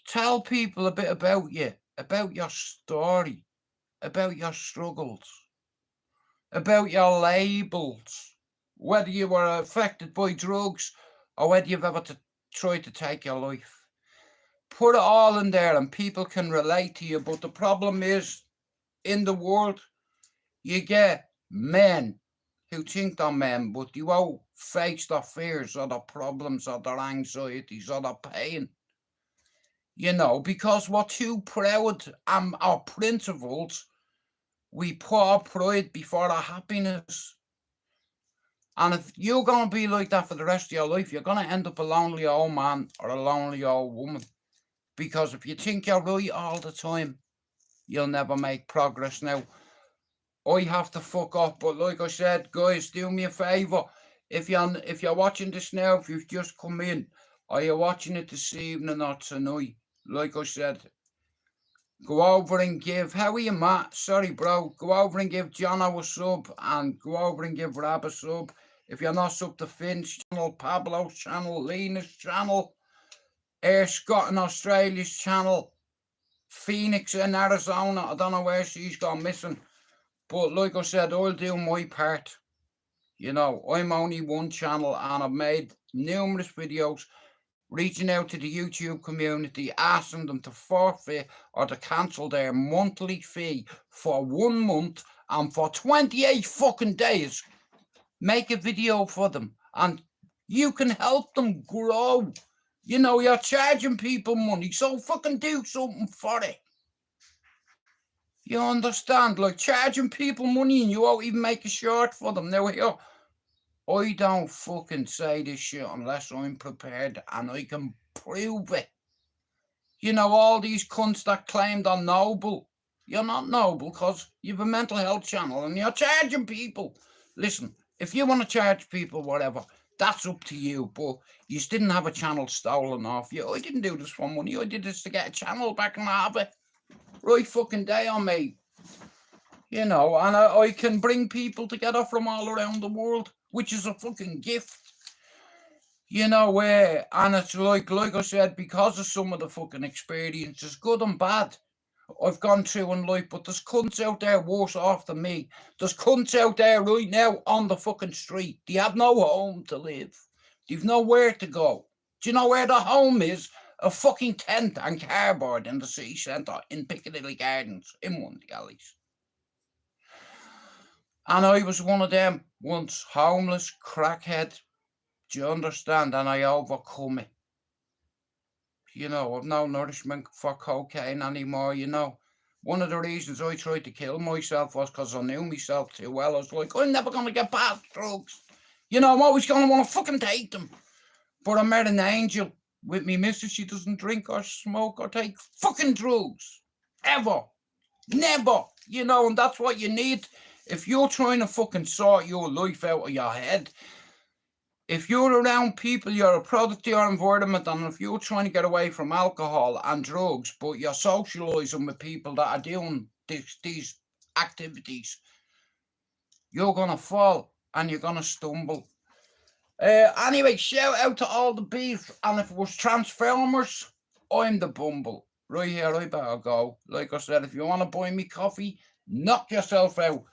Tell people a bit about you, about your story, about your struggles, about your labels, whether you were affected by drugs or whether you've ever tried to take your life. Put it all in there and people can relate to you. But the problem is, in the world, you get men who think they're men, but you won't face their fears or their problems or their anxieties or their pain. You know, because we're too proud and our principles, we put our pride before our happiness. And if you're going to be like that for the rest of your life, you're going to end up a lonely old man or a lonely old woman. Because if you think you're right all the time, you'll never make progress. Now, I have to fuck off, but like I said, guys, do me a favour. If you're watching this now, if you've just come in, or you're watching it this evening or tonight, like I said, go over and give, how are you, Matt? Sorry, bro. Go over and give Jono a sub, and go over and give Rab a sub. If you're not sub to Finn's channel, Pablo's channel, Lena's channel, Scott in Australia's channel, Phoenix in Arizona, I don't know where she's gone missing. But like I said, I'll do my part. You know, I'm only one channel and I've made numerous videos reaching out to the YouTube community, asking them to forfeit or to cancel their monthly fee for 1 month and for 28 fucking days. Make a video for them and you can help them grow. You know, you're charging people money, so fucking do something for it. You understand? Like charging people money and you won't even make a short for them. Now here, I don't fucking say this shit unless I'm prepared and I can prove it. You know, all these cunts that claim they're noble. You're not noble because you have a mental health channel and you're charging people. Listen, if you want to charge people whatever, that's up to you. But you didn't have a channel stolen off you. I didn't do this for money. I did this to get a channel back and have it. Right fucking day on me. You know, and I can bring people together from all around the world, which is a fucking gift. You know, and it's like I said, because of some of the fucking experiences, good and bad, I've gone through in life, but there's cunts out there worse off than me. There's cunts out there right now on the fucking street. They have no home to live. They've nowhere to go. Do you know where the home is? A fucking tent and cardboard in the city centre in Piccadilly Gardens, in one of the alleys. And I was one of them once, homeless, crackhead. Do you understand? And I overcome it. You know, I've no nourishment for cocaine anymore, you know. One of the reasons I tried to kill myself was because I knew myself too well. I was like, I'm never going to get past drugs. You know, I'm always going to want to fucking take them. But I met an angel with me missus. She doesn't drink or smoke or take fucking drugs. Ever. Never. You know, and that's what you need. If you're trying to fucking sort your life out of your head, if you're around people, you're a product of your environment, and if you're trying to get away from alcohol and drugs, but you're socialising with people that are doing these activities, you're going to fall and you're going to stumble. Anyway, shout out to all the beef, and if it was Transformers, I'm the Bumble. Right here, I better go. Like I said, if you want to buy me coffee, knock yourself out.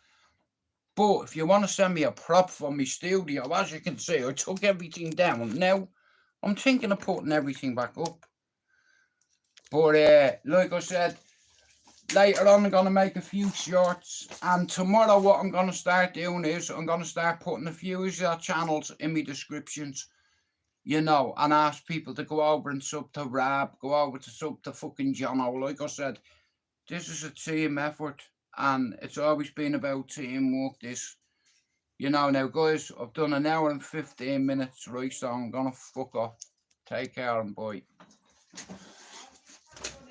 But if you want to send me a prop for my studio, as you can see, I took everything down. Now, I'm thinking of putting everything back up. But like I said, later on I'm going to make a few shorts. And tomorrow what I'm going to start doing is I'm going to start putting a few of your channels in my descriptions. You know, and ask people to go over and sub to Rab, go over to sub to fucking Jono. Like I said, this is a team effort. And it's always been about teamwork, this. You know, now, guys, I've done an hour and 15 minutes, right? So I'm going to fuck off. Take care and bye.